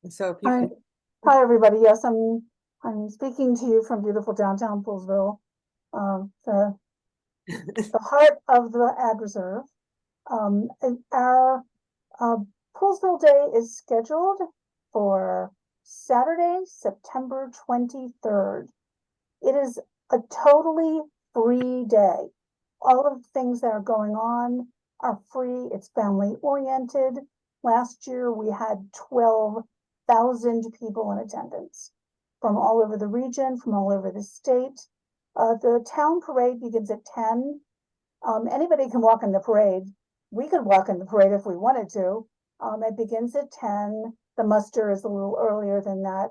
Speaker 1: And so if you
Speaker 17: Hi,
Speaker 1: can...
Speaker 17: hi everybody. Yes, I'm speaking to you from beautiful downtown Poolsville, the heart of the Ag Reserve. And our Poolsville Day is scheduled for Saturday, September 23rd. It is a totally free day. All of the things that are going on are free. It's family oriented. Last year we had 12,000 people in attendance from all over the region, from all over the state. The town parade begins at 10. Anybody can walk in the parade. We could walk in the parade if we wanted to. It begins at 10. The muster is a little earlier than that.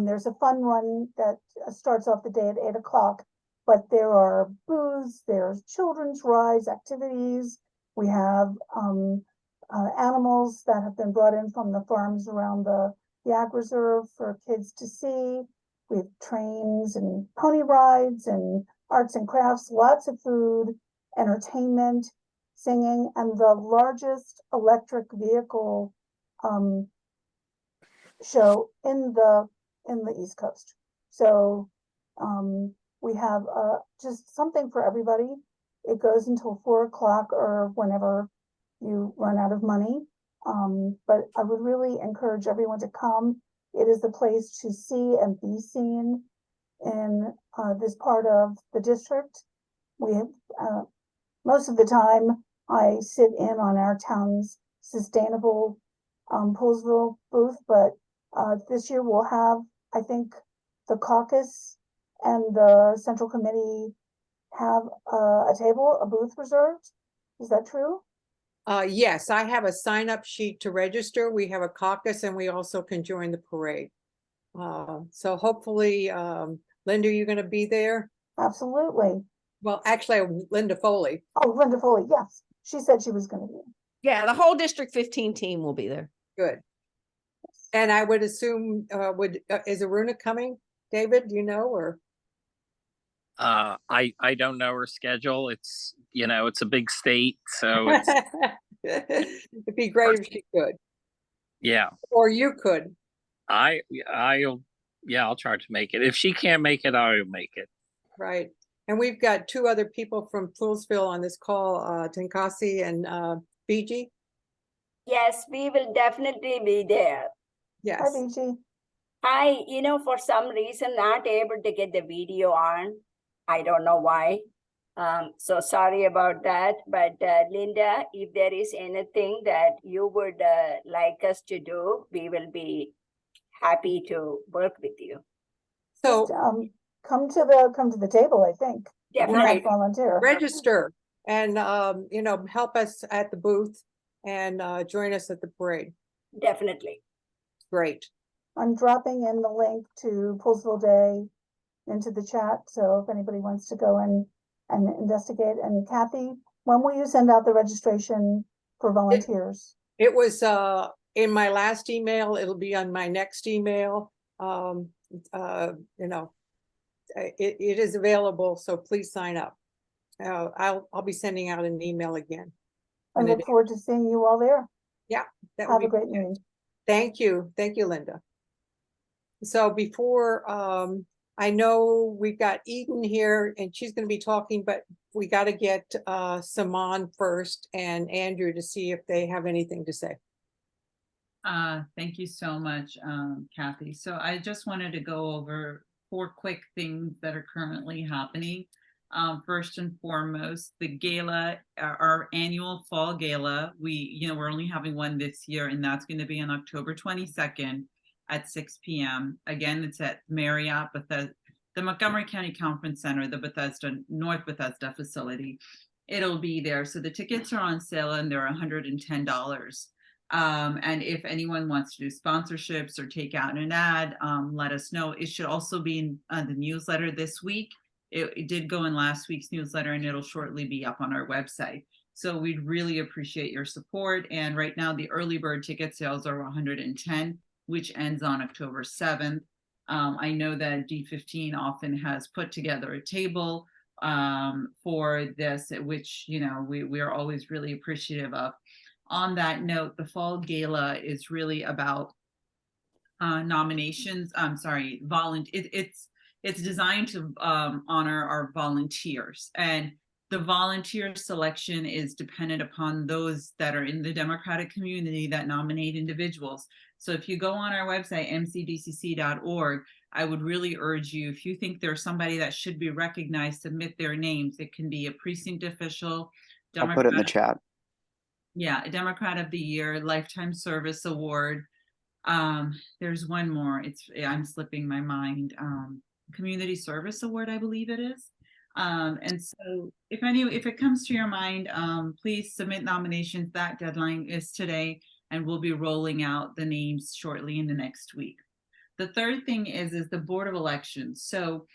Speaker 17: There's a fun run that starts off the day at 8 o'clock, but there are booths, there's children's rides, activities. We have animals that have been brought in from the farms around the Ag Reserve for kids to see. We have trains and pony rides and arts and crafts, lots of food, entertainment, singing, and the largest electric vehicle show in the East Coast. So we have just something for everybody. It goes until 4 o'clock or whenever you run out of money. But I would really encourage everyone to come. It is the place to see and be seen in this part of the district. We have, most of the time I sit in on our town's sustainable Poolsville booth, but this year we'll have, I think, the caucus and the central committee have a table, a booth reserved. Is that true?
Speaker 1: Yes, I have a sign-up sheet to register. We have a caucus and we also can join the parade. So hopefully, Linda, you're gonna be there?
Speaker 17: Absolutely.
Speaker 1: Well, actually, Linda Foley.
Speaker 17: Oh, Linda Foley, yes. She said she was gonna be.
Speaker 14: Yeah, the whole District 15 team will be there.
Speaker 1: Good. And I would assume, is Aruna coming? David, do you know, or?
Speaker 9: I don't know her schedule. It's, you know, it's a big state, so it's
Speaker 1: It'd be great if she could,
Speaker 9: yeah.
Speaker 1: or you could.
Speaker 9: I'll try to make it. If she can't make it, I'll make it.
Speaker 1: Right. And we've got two other people from Poolsville on this call, Tenkasi and Fiji.
Speaker 18: Yes, we will definitely be there.
Speaker 1: Yes.
Speaker 17: Hi, Fiji.
Speaker 18: I, for some reason, not able to get the video on. I don't know why. So sorry about that. But Linda, if there is anything that you would like us to do, we will be happy to work with you.
Speaker 17: So come to the table, I think.
Speaker 18: Definitely.
Speaker 17: Volunteer.
Speaker 1: Register and help us at the booth and join us at the parade.
Speaker 18: Definitely.
Speaker 1: Great.
Speaker 17: I'm dropping in the link to Poolsville Day into the chat. So if anybody wants to go and investigate. And Kathy, when will you send out the registration for volunteers?
Speaker 1: It was in my last email. It'll be on my next email. It is available, so please sign up. I'll be sending out an email again.
Speaker 17: I look forward to seeing you all there.
Speaker 1: Yeah, that
Speaker 17: have a great meeting.
Speaker 1: Thank you, Linda. So before I know we've got Eden here and she's going to be talking, but we got to get Saman first and Andrew to see if they have anything to say.
Speaker 7: Thank you so much, Kathy. So I just wanted to go over 4 quick things that are currently happening. First and foremost, the gala, our annual fall gala, we're only having one this year, and that's going to be on October 22nd at 6 p.m. Again, it's at Marriott, the Montgomery County Conference Center, the North Bethesda facility. It'll be there. So the tickets are on sale and they're $110. And if anyone wants to do sponsorships or take out an ad, let us know. It should also be in the newsletter this week. It did go in last week's newsletter and it'll shortly be up on our website. So we'd really appreciate your support. And right now the early bird ticket sales are $110, which ends on October 7th. I know that D15 often has put together a table for this, which, we are always really appreciative of. On that note, the fall gala is really about nominations. It's designed to honor our volunteers, and the volunteer selection is dependent upon those that are in the Democratic community that nominate individuals. So if you go on our website, mcdcc.org, I would really urge you, if you think there's somebody that should be recognized, submit their names. It can be a precinct official,
Speaker 15: I'll put it in the chat.
Speaker 7: Yeah, a Democrat of the Year, Lifetime Service Award. There's one more. I'm slipping my mind. Community Service Award, I believe it is. And so if it comes to your mind, please submit nominations. That deadline is today, and we'll be rolling out the names shortly in the next week. The third thing is the Board of Elections. So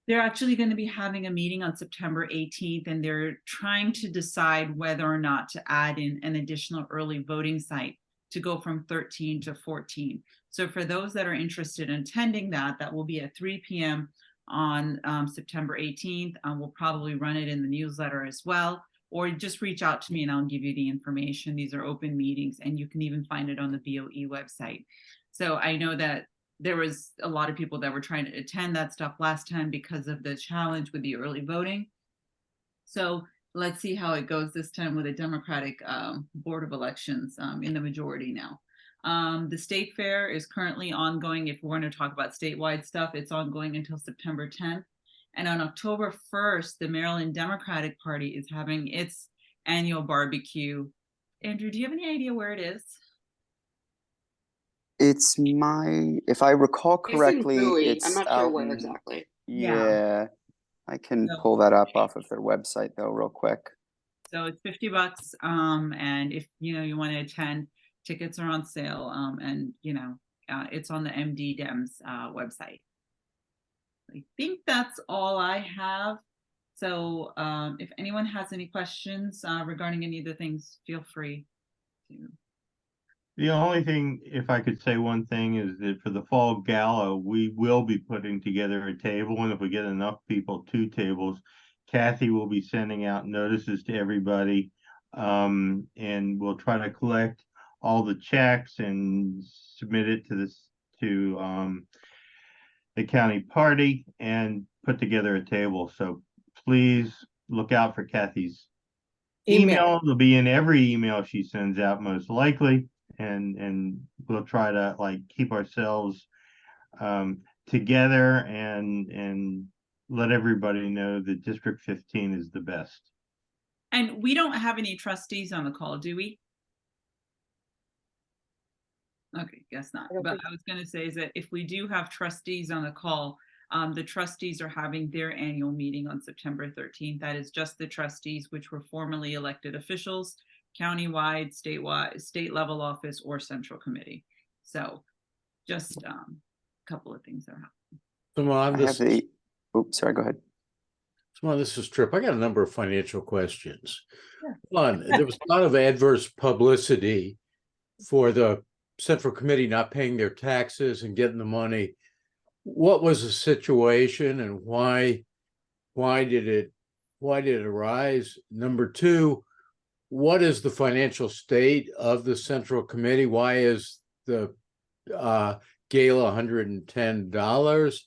Speaker 7: they're actually going to be having a meeting on September 18th, and they're trying to decide whether or not to add in an additional early voting site to go from 13 to 14. So for those that are interested in attending that will be at 3 p.m. on September 18th. We'll probably run it in the newsletter as well, or just reach out to me and I'll give you the information. These are open meetings, and you can even find it on the BOE website. So I know that there was a lot of people that were trying to attend that stuff last time because of the challenge with the early voting. So let's see how it goes this time with a Democratic Board of Elections in the majority now. The state fair is currently ongoing. If we're going to talk about statewide stuff, it's ongoing until September 10th. And on October 1st, the Maryland Democratic Party is having its annual barbecue. Andrew, do you have any idea where it is?
Speaker 15: It's if I recall
Speaker 4: It's in
Speaker 15: correctly,
Speaker 4: Bowie. I'm
Speaker 15: it's
Speaker 4: not sure
Speaker 15: out
Speaker 4: where
Speaker 15: in,
Speaker 4: exactly.
Speaker 15: yeah, I can
Speaker 7: So-
Speaker 15: pull that up off of their website though, real quick.
Speaker 7: So it's $50. And if you want to attend, tickets are on sale. And it's on the MD Dems website. I think that's all I have. So if anyone has any questions regarding any of the things, feel free to.
Speaker 5: The only thing, if I could say one thing, is that for the fall gala, we will be putting together a table, and if we get enough people, 2 tables, Kathy will be sending out notices to everybody, and we'll try to collect all the checks and submit it to the county party and put together a table. So please look out for Kathy's email. It'll be in every email she sends out, most likely. And we'll try to keep ourselves together and let everybody know that District 15 is the best.
Speaker 7: And we don't have any trustees on the call, do we? Okay, guess not. But I was going to say is that if we do have trustees on the call, the trustees are having their annual meeting on September 13th. That is just the trustees, which were formerly elected officials, countywide, statewide, state level office, or central committee. So just a couple of things are happening.
Speaker 15: Oops, sorry, go ahead.
Speaker 19: Simone, this is Tripp. I got a number of financial questions.
Speaker 7: Sure.
Speaker 19: One, there was a lot of adverse publicity for the Central Committee not paying their taxes and getting the money. What was the situation, and why did it arise? Number two, what is the financial state of the Central Committee? Why is the gala $110?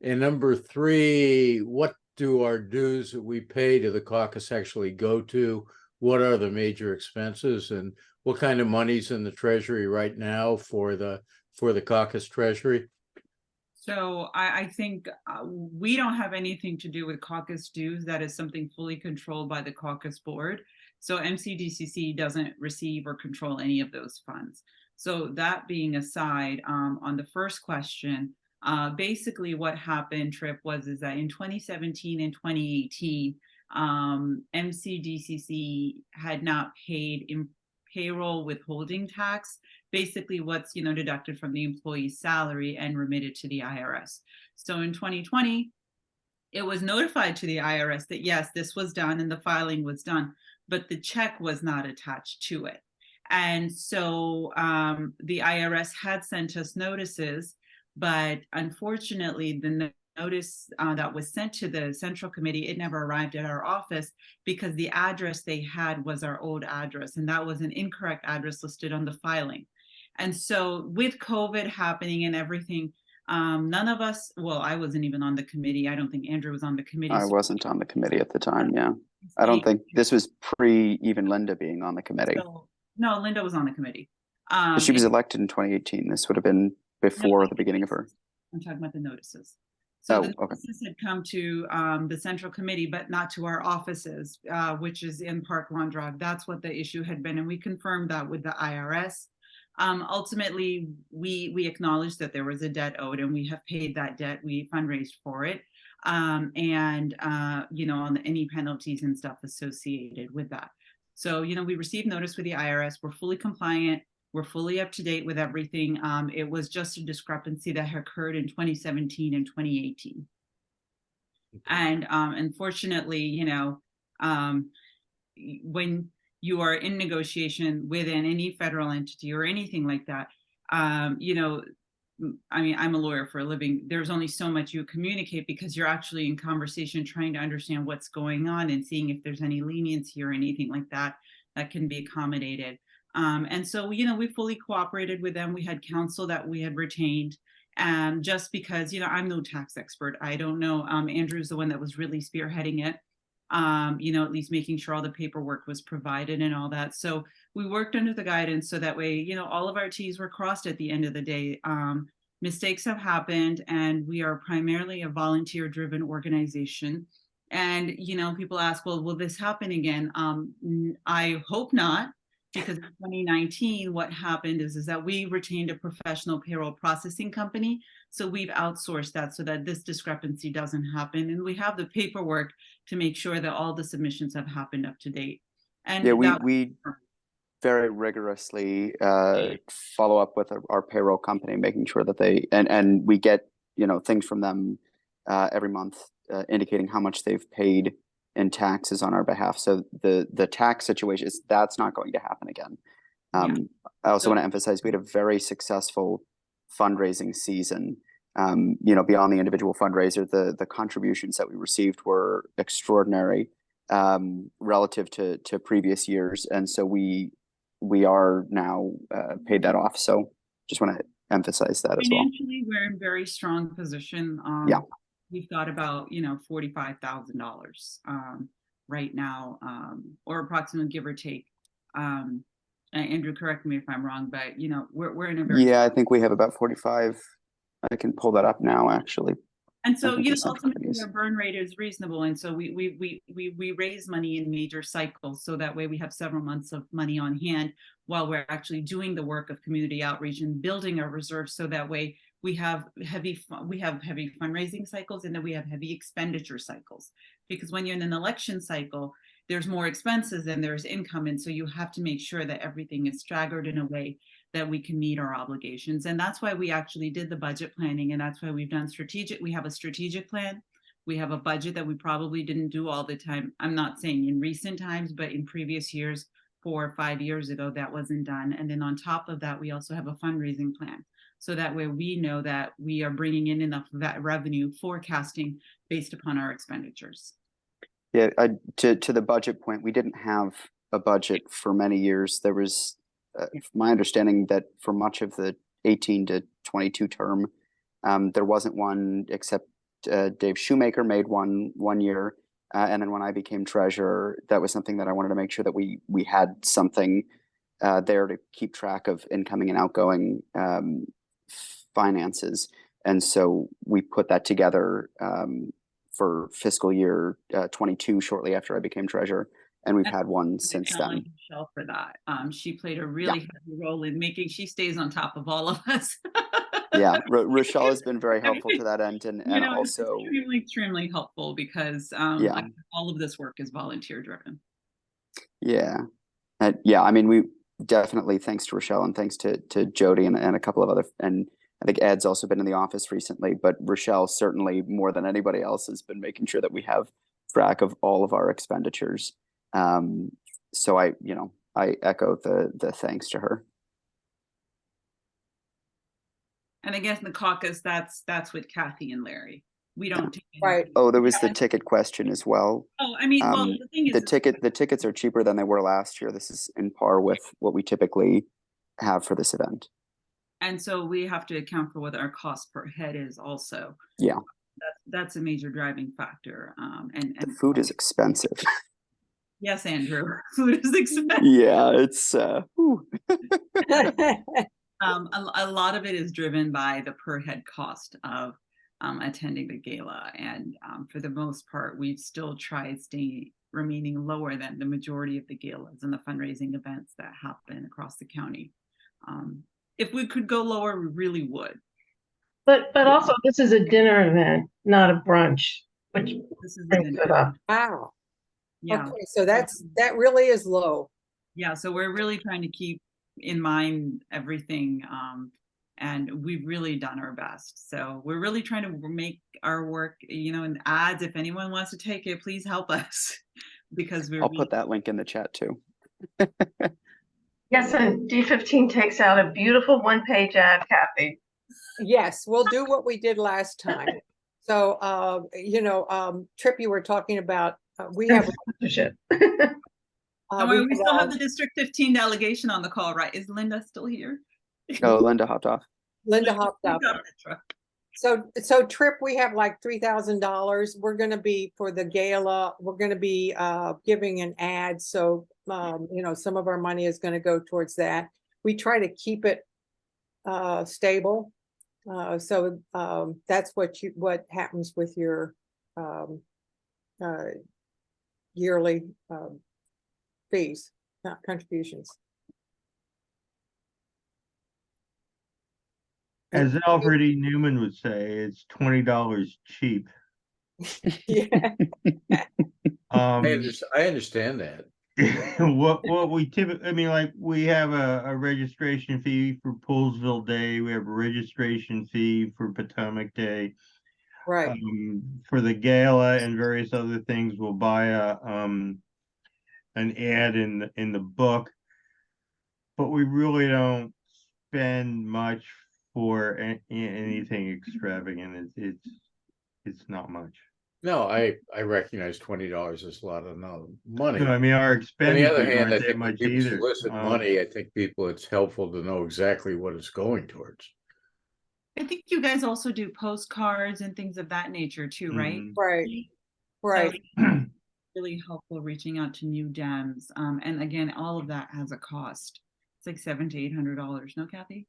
Speaker 19: And number three, what do our dues that we pay to the caucus actually go to? What are the major expenses, and what kind of money's in the treasury right now for the caucus treasury?
Speaker 7: So I think we don't have anything to do with caucus dues. That is something fully controlled by the caucus board. So MCDCC doesn't receive or control any of those funds. So that being aside, on the first question, basically what happened, Tripp, is that in 2017 and 2018, MCDCC had not paid payroll withholding tax, basically what's deducted from the employee's salary and remitted to the IRS. So in 2020, it was notified to the IRS that yes, this was done and the filing was done, but the check was not attached to it. And so the IRS had sent us notices, but unfortunately the notice that was sent to the Central Committee, it never arrived at our office because the address they had was our old address, and that was an incorrect address listed on the filing. And so with COVID happening and everything, none of us, well, I wasn't even on the committee. I don't think Andrew was on the committee.
Speaker 15: I wasn't on the committee at the time, yeah. I don't think this was pre even Linda being on the committee.
Speaker 7: So, no, Linda was on the committee.
Speaker 15: She was elected in 2018. This would have been before the beginning of her.
Speaker 7: I'm talking about the notices. So the
Speaker 15: okay.
Speaker 7: notices had come to the Central Committee, but not to our offices, which is in Park Lawn Drive. That's what the issue had been, and we confirmed that with the IRS. Ultimately, we acknowledged that there was a debt owed, and we have paid that debt. We fundraised for it, on any penalties and stuff associated with that. So, we received notice with the IRS. We're fully compliant. We're fully up to date with everything. It was just a discrepancy that occurred in 2017 and 2018. And unfortunately, when you are in negotiation with any federal entity or anything like that, I'm a lawyer for a living. There's only so much you communicate because you're actually in conversation trying to understand what's going on and seeing if there's any leniency or anything like that that can be accommodated. And so, we fully cooperated with them. We had counsel that we had retained, just because, I'm no tax expert. I don't know. Andrew's the one that was really spearheading it, at least making sure all the paperwork was provided and all that. So we worked under the guidance so that way, all of our T's were crossed at the end of the day. mistakes have happened, and we are primarily a volunteer-driven organization. And, you know, people ask, well, will this happen again? I hope not, because in 2019, what happened is that we retained a professional payroll processing company. So we've outsourced that so that this discrepancy doesn't happen. And we have the paperwork to make sure that all the submissions have happened up to date. And
Speaker 15: Yeah,
Speaker 7: that
Speaker 15: we very rigorously follow up with our payroll company, making sure that they, and we get, you know, things from them every month indicating how much they've paid in taxes on our behalf. So the tax situation is, that's not going to happen again. I also want to emphasize we had a very successful fundraising season. You know, beyond the individual fundraiser, the contributions that we received were extraordinary relative to previous years, and so we are now paid that off. So just want to emphasize that as well.
Speaker 7: Financially, we're in very strong position.
Speaker 15: Yeah.
Speaker 7: We've got about, you know, $45,000 right now, or approximately, give or take. Andrew, correct me if I'm wrong, but you know, we're in a very
Speaker 15: I think we have about 45. I can pull that up now, actually.
Speaker 7: And so, you know, ultimately our burn rate is reasonable. And so we raise money in major cycles. So that way we have several months of money on hand while we're actually doing the work of community outreach and building our reserves. So that way we have heavy fundraising cycles, and then we have heavy expenditure cycles. Because when you're in an election cycle, there's more expenses than there's income. And so you have to make sure that everything is staggered in a way that we can meet our obligations. And that's why we actually did the budget planning. And that's why we've done we have a strategic plan. We have a budget that we probably didn't do all the time. I'm not saying in recent times, but in previous years, 4 or 5 years ago, that wasn't done. And then on top of that, we also have a fundraising plan. So that way we know that we are bringing in enough of that revenue forecasting based upon our expenditures.
Speaker 15: Yeah, to the budget point, we didn't have a budget for many years. There was my understanding that for much of the 18 to 22 term, there wasn't one, except Dave Shoemaker made one year. And then when I became treasurer, that was something that I wanted to make sure that we had something there to keep track of incoming and outgoing finances. And so we put that together for fiscal year 22, shortly after I became treasurer. And we've had one since then.
Speaker 7: Michelle for that. She played a really heavy role in she stays on top of all of us.
Speaker 15: Yeah, Rochelle has been very helpful to that end, and
Speaker 7: you know,
Speaker 15: also
Speaker 7: it's extremely helpful because all of this work is volunteer driven.
Speaker 15: Yeah, I mean, we definitely, thanks to Rochelle and thanks to Jody and a couple of other, and I think Ed's also been in the office recently, but Rochelle certainly more than anybody else has been making sure that we have track of all of our expenditures. So I echo the thanks to her.
Speaker 7: And I guess in the caucus, that's with Kathy and Larry. We don't take
Speaker 1: right.
Speaker 15: Oh, there was the ticket question as well.
Speaker 7: Oh, I mean, well, the thing is,
Speaker 15: the tickets are cheaper than they were last year. This is in par with what we typically have for this event.
Speaker 7: And so we have to account for what our cost per head is also.
Speaker 15: Yeah.
Speaker 7: That's a major driving factor. And
Speaker 15: the food is expensive.
Speaker 7: Yes, Andrew, food is expensive.
Speaker 15: Yeah, it's
Speaker 7: a lot of it is driven by the per head cost of attending the gala. And for the most part, we've still tried remaining lower than the majority of the galas and the fundraising events that happen across the county. If we could go lower, we really would.
Speaker 2: But also, this is a dinner event, not a brunch, which
Speaker 7: this is
Speaker 2: brings it up.
Speaker 1: Wow.
Speaker 7: Yeah.
Speaker 1: Okay, so that really is low.
Speaker 7: Yeah, so we're really trying to keep in mind everything, and we've really done our best. So we're really trying to make our work, in ads. If anyone wants to take it, please help us because
Speaker 15: I'll put that link in the chat too.
Speaker 2: Yes, and D15 takes out a beautiful one-page ad, Kathy.
Speaker 1: Yes, we'll do what we did last time. So, Trip, you were talking about, we have
Speaker 2: sponsorship.
Speaker 7: We still have the District 15 delegation on the call, right? Is Linda still here?
Speaker 15: No, Linda hopped off.
Speaker 1: Linda hopped off. So Trip, we have like $3,000. We're going to be, for the gala, we're going to be giving an ad. So, some of our money is going to go towards that. We try to keep it stable. So that's what happens with your yearly fees, contributions.
Speaker 5: As Alfred E. Newman would say, it's $20 cheap.
Speaker 1: Yeah.
Speaker 19: I understand that.
Speaker 5: What we typically, I mean, like, we have a registration fee for Poolsville Day, we have a registration fee for Potomac Day.
Speaker 1: Right.
Speaker 5: For the gala and various other things, we'll buy an ad in the book, but we really don't spend much for anything extravagant. It's not much.
Speaker 19: No, I recognize $20 is a lot of money.
Speaker 5: No, I mean, our
Speaker 19: On the
Speaker 5: expenditures
Speaker 19: other hand,
Speaker 5: aren't
Speaker 19: I
Speaker 5: that
Speaker 19: think when
Speaker 5: much
Speaker 19: people
Speaker 5: either.
Speaker 19: solicit money, I think it's helpful to know exactly what it's going towards.
Speaker 7: I think you guys also do postcards and things of that nature too, right?
Speaker 1: Right. Right.
Speaker 7: So really helpful reaching out to new Dems. And again, all of that has a cost. It's like $700 to $800. No, Kathy?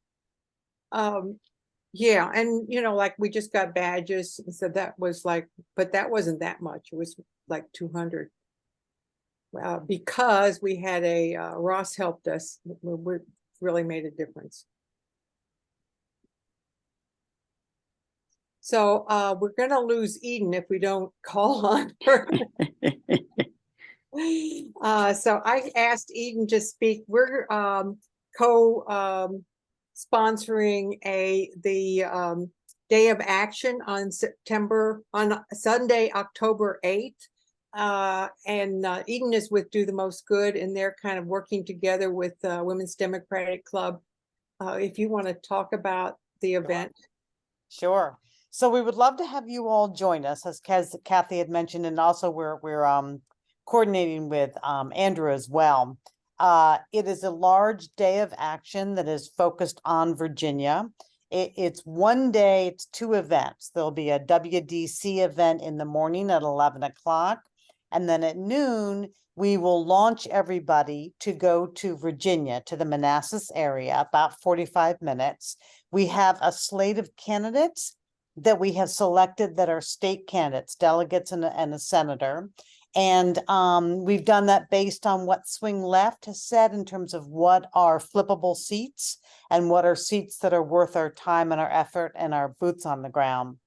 Speaker 1: Yeah, and like we just got badges, so that was like, but that wasn't that much. It was like 200. Because we had Ross helped us, we really made a difference. So we're gonna lose Eden if we don't call on her. So I asked Eden to speak. We're sponsoring the Day of Action on Sunday, October 8th. And Eden is with Do the Most Good, and they're kind of working together with Women's Democratic Club. If you want to talk about the event.
Speaker 20: Sure. So we would love to have you all join us, as Kathy had mentioned, and also we're coordinating with Andrew as well. It is a large day of action that is focused on Virginia. It's one day, it's two events. There'll be a WDC event in the morning at 11 o'clock. And then at noon, we will launch everybody to go to Virginia, to the Manassas area, about 45 minutes. We have a slate of candidates that we have selected that are state candidates, delegates and a senator. And we've done that based on what Swing Left has said in terms of what are flippable seats and what are seats that are worth our time and our effort and our boots on the ground.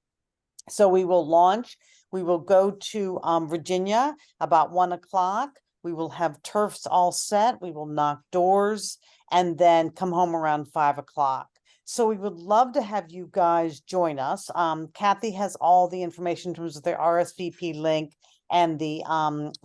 Speaker 20: So we will launch. We will go to Virginia about 1 o'clock. We will have turfs all set. We will knock doors and then come home around 5 o'clock. So we would love to have you guys join us. Kathy has all the information in terms of the RSVP link and the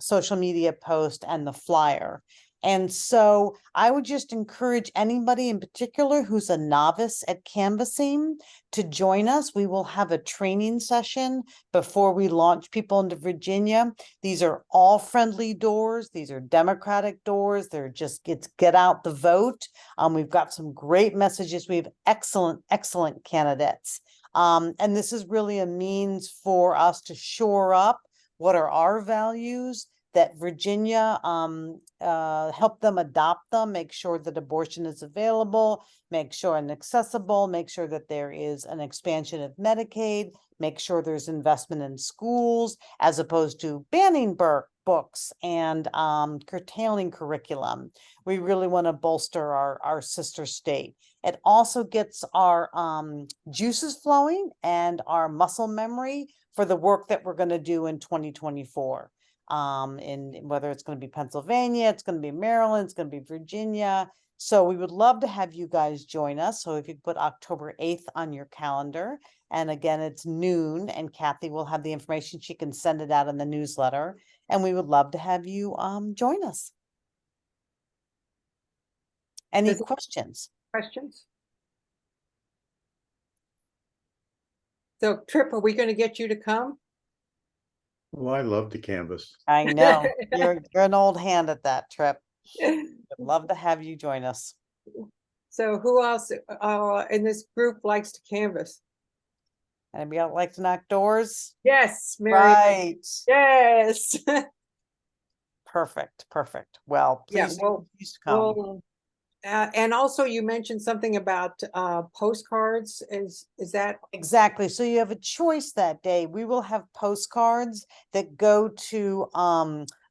Speaker 20: social media post and the flyer. And so I would just encourage anybody in particular who's a novice at canvassing to join us. We will have a training session before we launch people into Virginia. These are all friendly doors. These are Democratic doors. They're just, it's get out the vote. We've got some great messages. We have excellent candidates. And this is really a means for us to shore up what are our values, that Virginia help them adopt them, make sure that abortion is available, make sure and accessible, make sure that there is an expansion of Medicaid, make sure there's investment in schools, as opposed to banning books and curtailing curriculum. We really want to bolster our sister state. It also gets our juices flowing and our muscle memory for the work that we're going to do in 2024. In whether it's going to be Pennsylvania, it's going to be Maryland, it's going to be Virginia. So we would love to have you guys join us. So if you put October 8th on your calendar, and again, it's noon, and Kathy will have the information. She can send it out in the newsletter, and we would love to have you join us. Any questions?
Speaker 1: Questions? So Trip, are we going to get you to come?
Speaker 19: Well, I love to canvas.
Speaker 20: I know. You're an old hand at that, Trip. I'd love to have you join us.
Speaker 1: So who else in this group likes to canvas?
Speaker 20: Anybody else like to knock doors?
Speaker 1: Yes, Mary.
Speaker 20: Right.
Speaker 1: Yes.
Speaker 20: Perfect. Well, please,
Speaker 1: Yeah,
Speaker 20: please come.
Speaker 1: And also you mentioned something about postcards. Is that
Speaker 20: Exactly. So you have a choice that day. We will have postcards that go to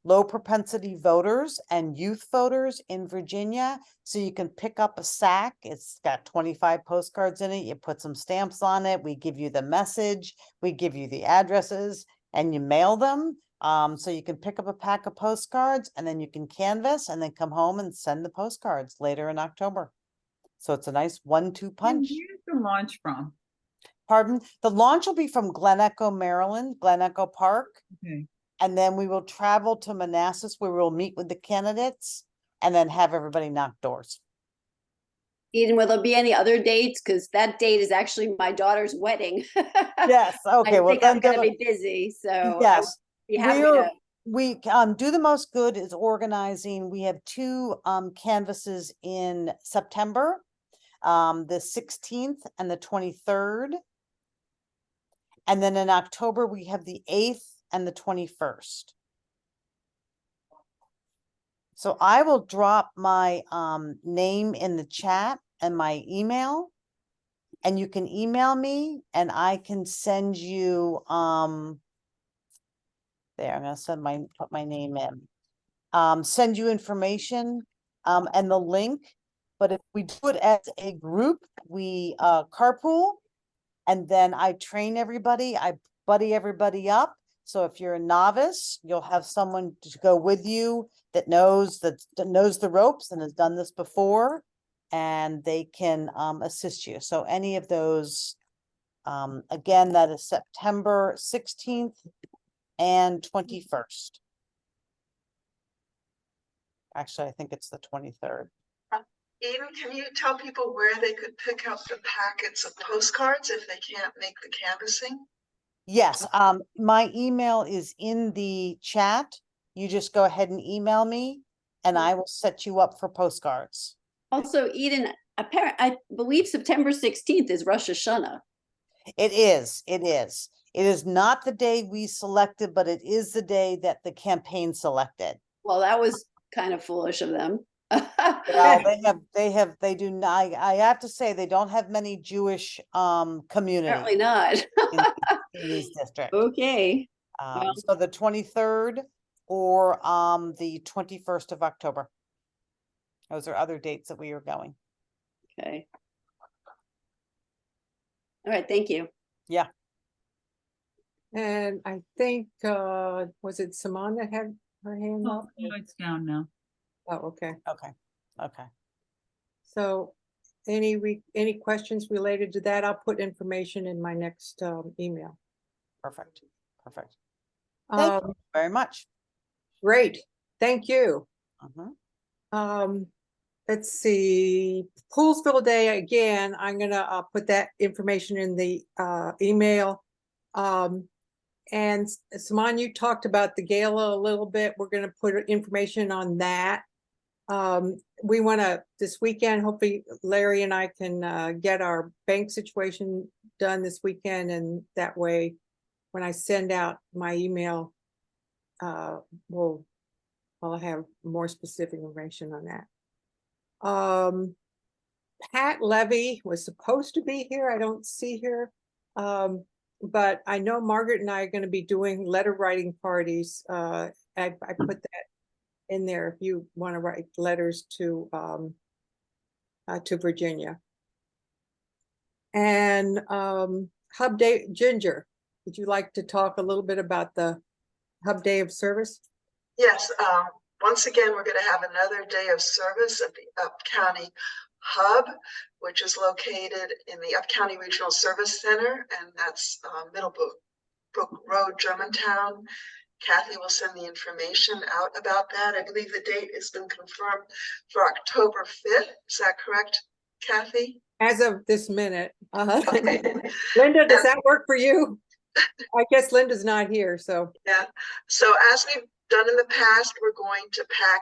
Speaker 20: low propensity voters and youth voters in Virginia. So you can pick up a sack. It's got 25 postcards in it. You put some stamps on it. We give you the message. We give you the addresses and you mail them. So you can pick up a pack of postcards and then you can canvass and then come home and send the postcards later in October. So it's a nice 1-2 punch.
Speaker 7: Where's the launch from?
Speaker 20: Pardon? The launch will be from Glen Echo, Maryland, Glen Echo Park.
Speaker 7: Okay.
Speaker 20: And then we will travel to Manassas where we'll meet with the candidates and then have everybody knock doors.
Speaker 8: Eden, will there be any other dates? Because that date is actually my daughter's wedding.
Speaker 20: Yes. Okay.
Speaker 8: I
Speaker 20: Well,
Speaker 8: think I'm
Speaker 20: then
Speaker 8: going to be busy. So
Speaker 20: yes,
Speaker 8: be happy to.
Speaker 20: we do the most good is organizing. We have 2 canvases in September, the 16th and the 23rd. And then in October, we have the 8th and the 21st. So I will drop my name in the chat and my email, and you can email me and I can send you there. I'm gonna put my name in. Send you information and the link. But if we do it as a group, we carpool. And then I train everybody, I buddy everybody up. So if you're a novice, you'll have someone to go with you that knows that knows the ropes and has done this before, and they can assist you. So any of those, again, that is September 16th and 21st. Actually, I think it's the 23rd.
Speaker 6: Eden, can you tell people where they could pick up the packets of postcards if they can't make the canvassing?
Speaker 20: Yes, my email is in the chat. You just go ahead and email me and I will set you up for postcards.
Speaker 8: Also, Eden, I believe September 16th is Rosh Hashanah.
Speaker 20: It is. It is not the day we selected, but it is the day that the campaign selected.
Speaker 8: Well, that was kind of foolish of them.
Speaker 20: Well, they do not, I have to say, they don't have many Jewish communities.
Speaker 8: Apparently not.
Speaker 20: in these districts.
Speaker 8: Okay.
Speaker 20: So the 23rd or the 21st of October. Those are other dates that we are going.
Speaker 8: Okay. All right, thank you.
Speaker 20: Yeah.
Speaker 1: And I think was it Simone that had her hand up?
Speaker 7: No, it's down now.
Speaker 1: Oh, okay.
Speaker 20: Okay.
Speaker 1: So any questions related to that? I'll put information in my next email.
Speaker 20: Perfect. Thank you very much.
Speaker 1: Great. Thank you.
Speaker 20: Uh-huh.
Speaker 1: Let's see, Poolsville Day again. I'm gonna put that information in the email. And Simone, you talked about the gala a little bit. We're gonna put information on that. We want to this weekend, hopefully Larry and I can get our bank situation done this weekend, and that way when I send out my email, I'll have more specific information on that. Pat Levy was supposed to be here. I don't see her. But I know Margaret and I are going to be doing letter writing parties. I put that in there if you want to write letters to Virginia. And Hub Day, Ginger, would you like to talk a little bit about the Hub Day of Service?
Speaker 6: Yes, once again, we're going to have another day of service at the Up County Hub, which is located in the Up County Regional Service Center, and that's Middlebrook Road, Germantown. Kathy will send the information out about that. I believe the date has been confirmed for October 5th. Is that correct, Kathy?
Speaker 1: As of this minute. Linda, does that work for you? I guess Linda's not here, so.
Speaker 6: Yeah, so as we've done in the past, we're going to pack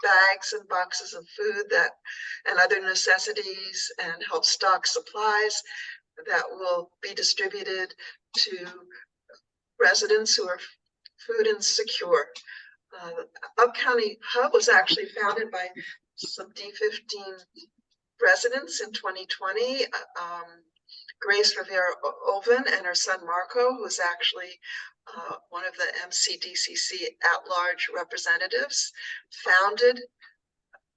Speaker 6: bags and boxes of food and other necessities and help stock supplies that will be distributed to residents who are food insecure. Up County Hub was actually founded by some D15 residents in 2020. Grace Rivera Oven and her son Marco, who's actually one of the MCDCC at-large representatives, founded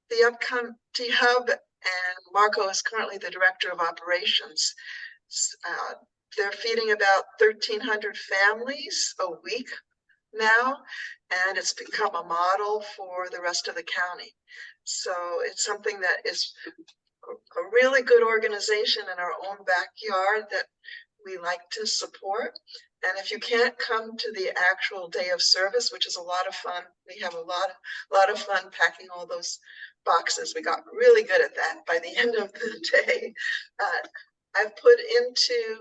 Speaker 6: the upcoming Hub, and Marco is currently the director of operations. They're feeding about 1,300 families a week now, and it's become a model for the rest of the county. So it's something that is a really good organization in our own backyard that we like to support. And if you can't come to the actual day of service, which is a lot of fun, we have a lot of fun packing all those boxes. We got really good at that by the end of the day. I've put into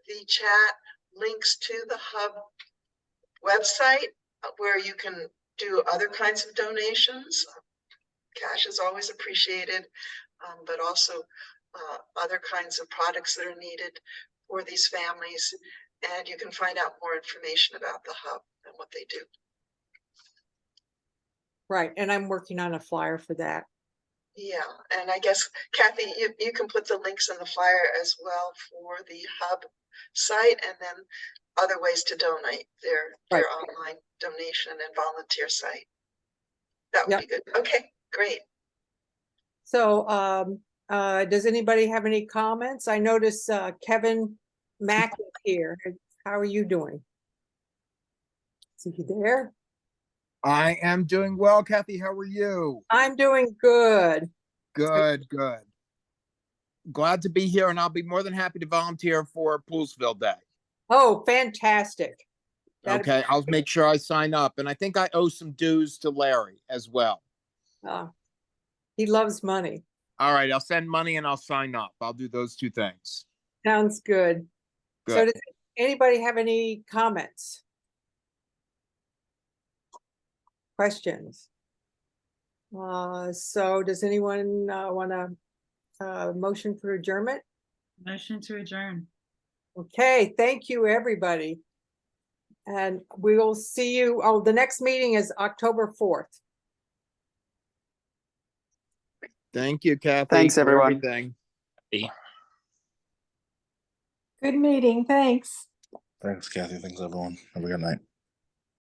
Speaker 6: the chat links to the Hub website where you can do other kinds of donations. Cash is always appreciated, but also other kinds of products that are needed for these families. And you can find out more information about the Hub and what they do.
Speaker 1: Right, and I'm working on a flyer for that.
Speaker 6: Yeah, and I guess, Kathy, you can put the links in the flyer as well for the Hub site, and then other ways to donate, their online donation and volunteer site. That would be good. Okay, great.
Speaker 1: So does anybody have any comments? I notice Kevin Mack is here. How are you doing? Is he there?
Speaker 21: I am doing well, Kathy. How are you?
Speaker 1: I'm doing good.
Speaker 21: Good, good. Glad to be here, and I'll be more than happy to volunteer for Poolsville Day.
Speaker 1: Oh, fantastic.
Speaker 21: Okay, I'll make sure I sign up. And I think I owe some dues to Larry as well.
Speaker 1: He loves money.
Speaker 21: All right, I'll send money and I'll sign up. I'll do those two things.
Speaker 1: Sounds good. So does anybody have any comments? Questions? So does anyone want to motion for adjournment?
Speaker 7: Motion to adjourn.
Speaker 1: Okay, thank you, everybody. And we will see you. Oh, the next meeting is October 4th.
Speaker 21: Thank you, Kathy.
Speaker 15: Thanks,
Speaker 21: for
Speaker 15: everyone.
Speaker 21: everything.
Speaker 2: Good meeting, thanks.
Speaker 16: Thanks, Kathy. Thanks, everyone. Have a good night.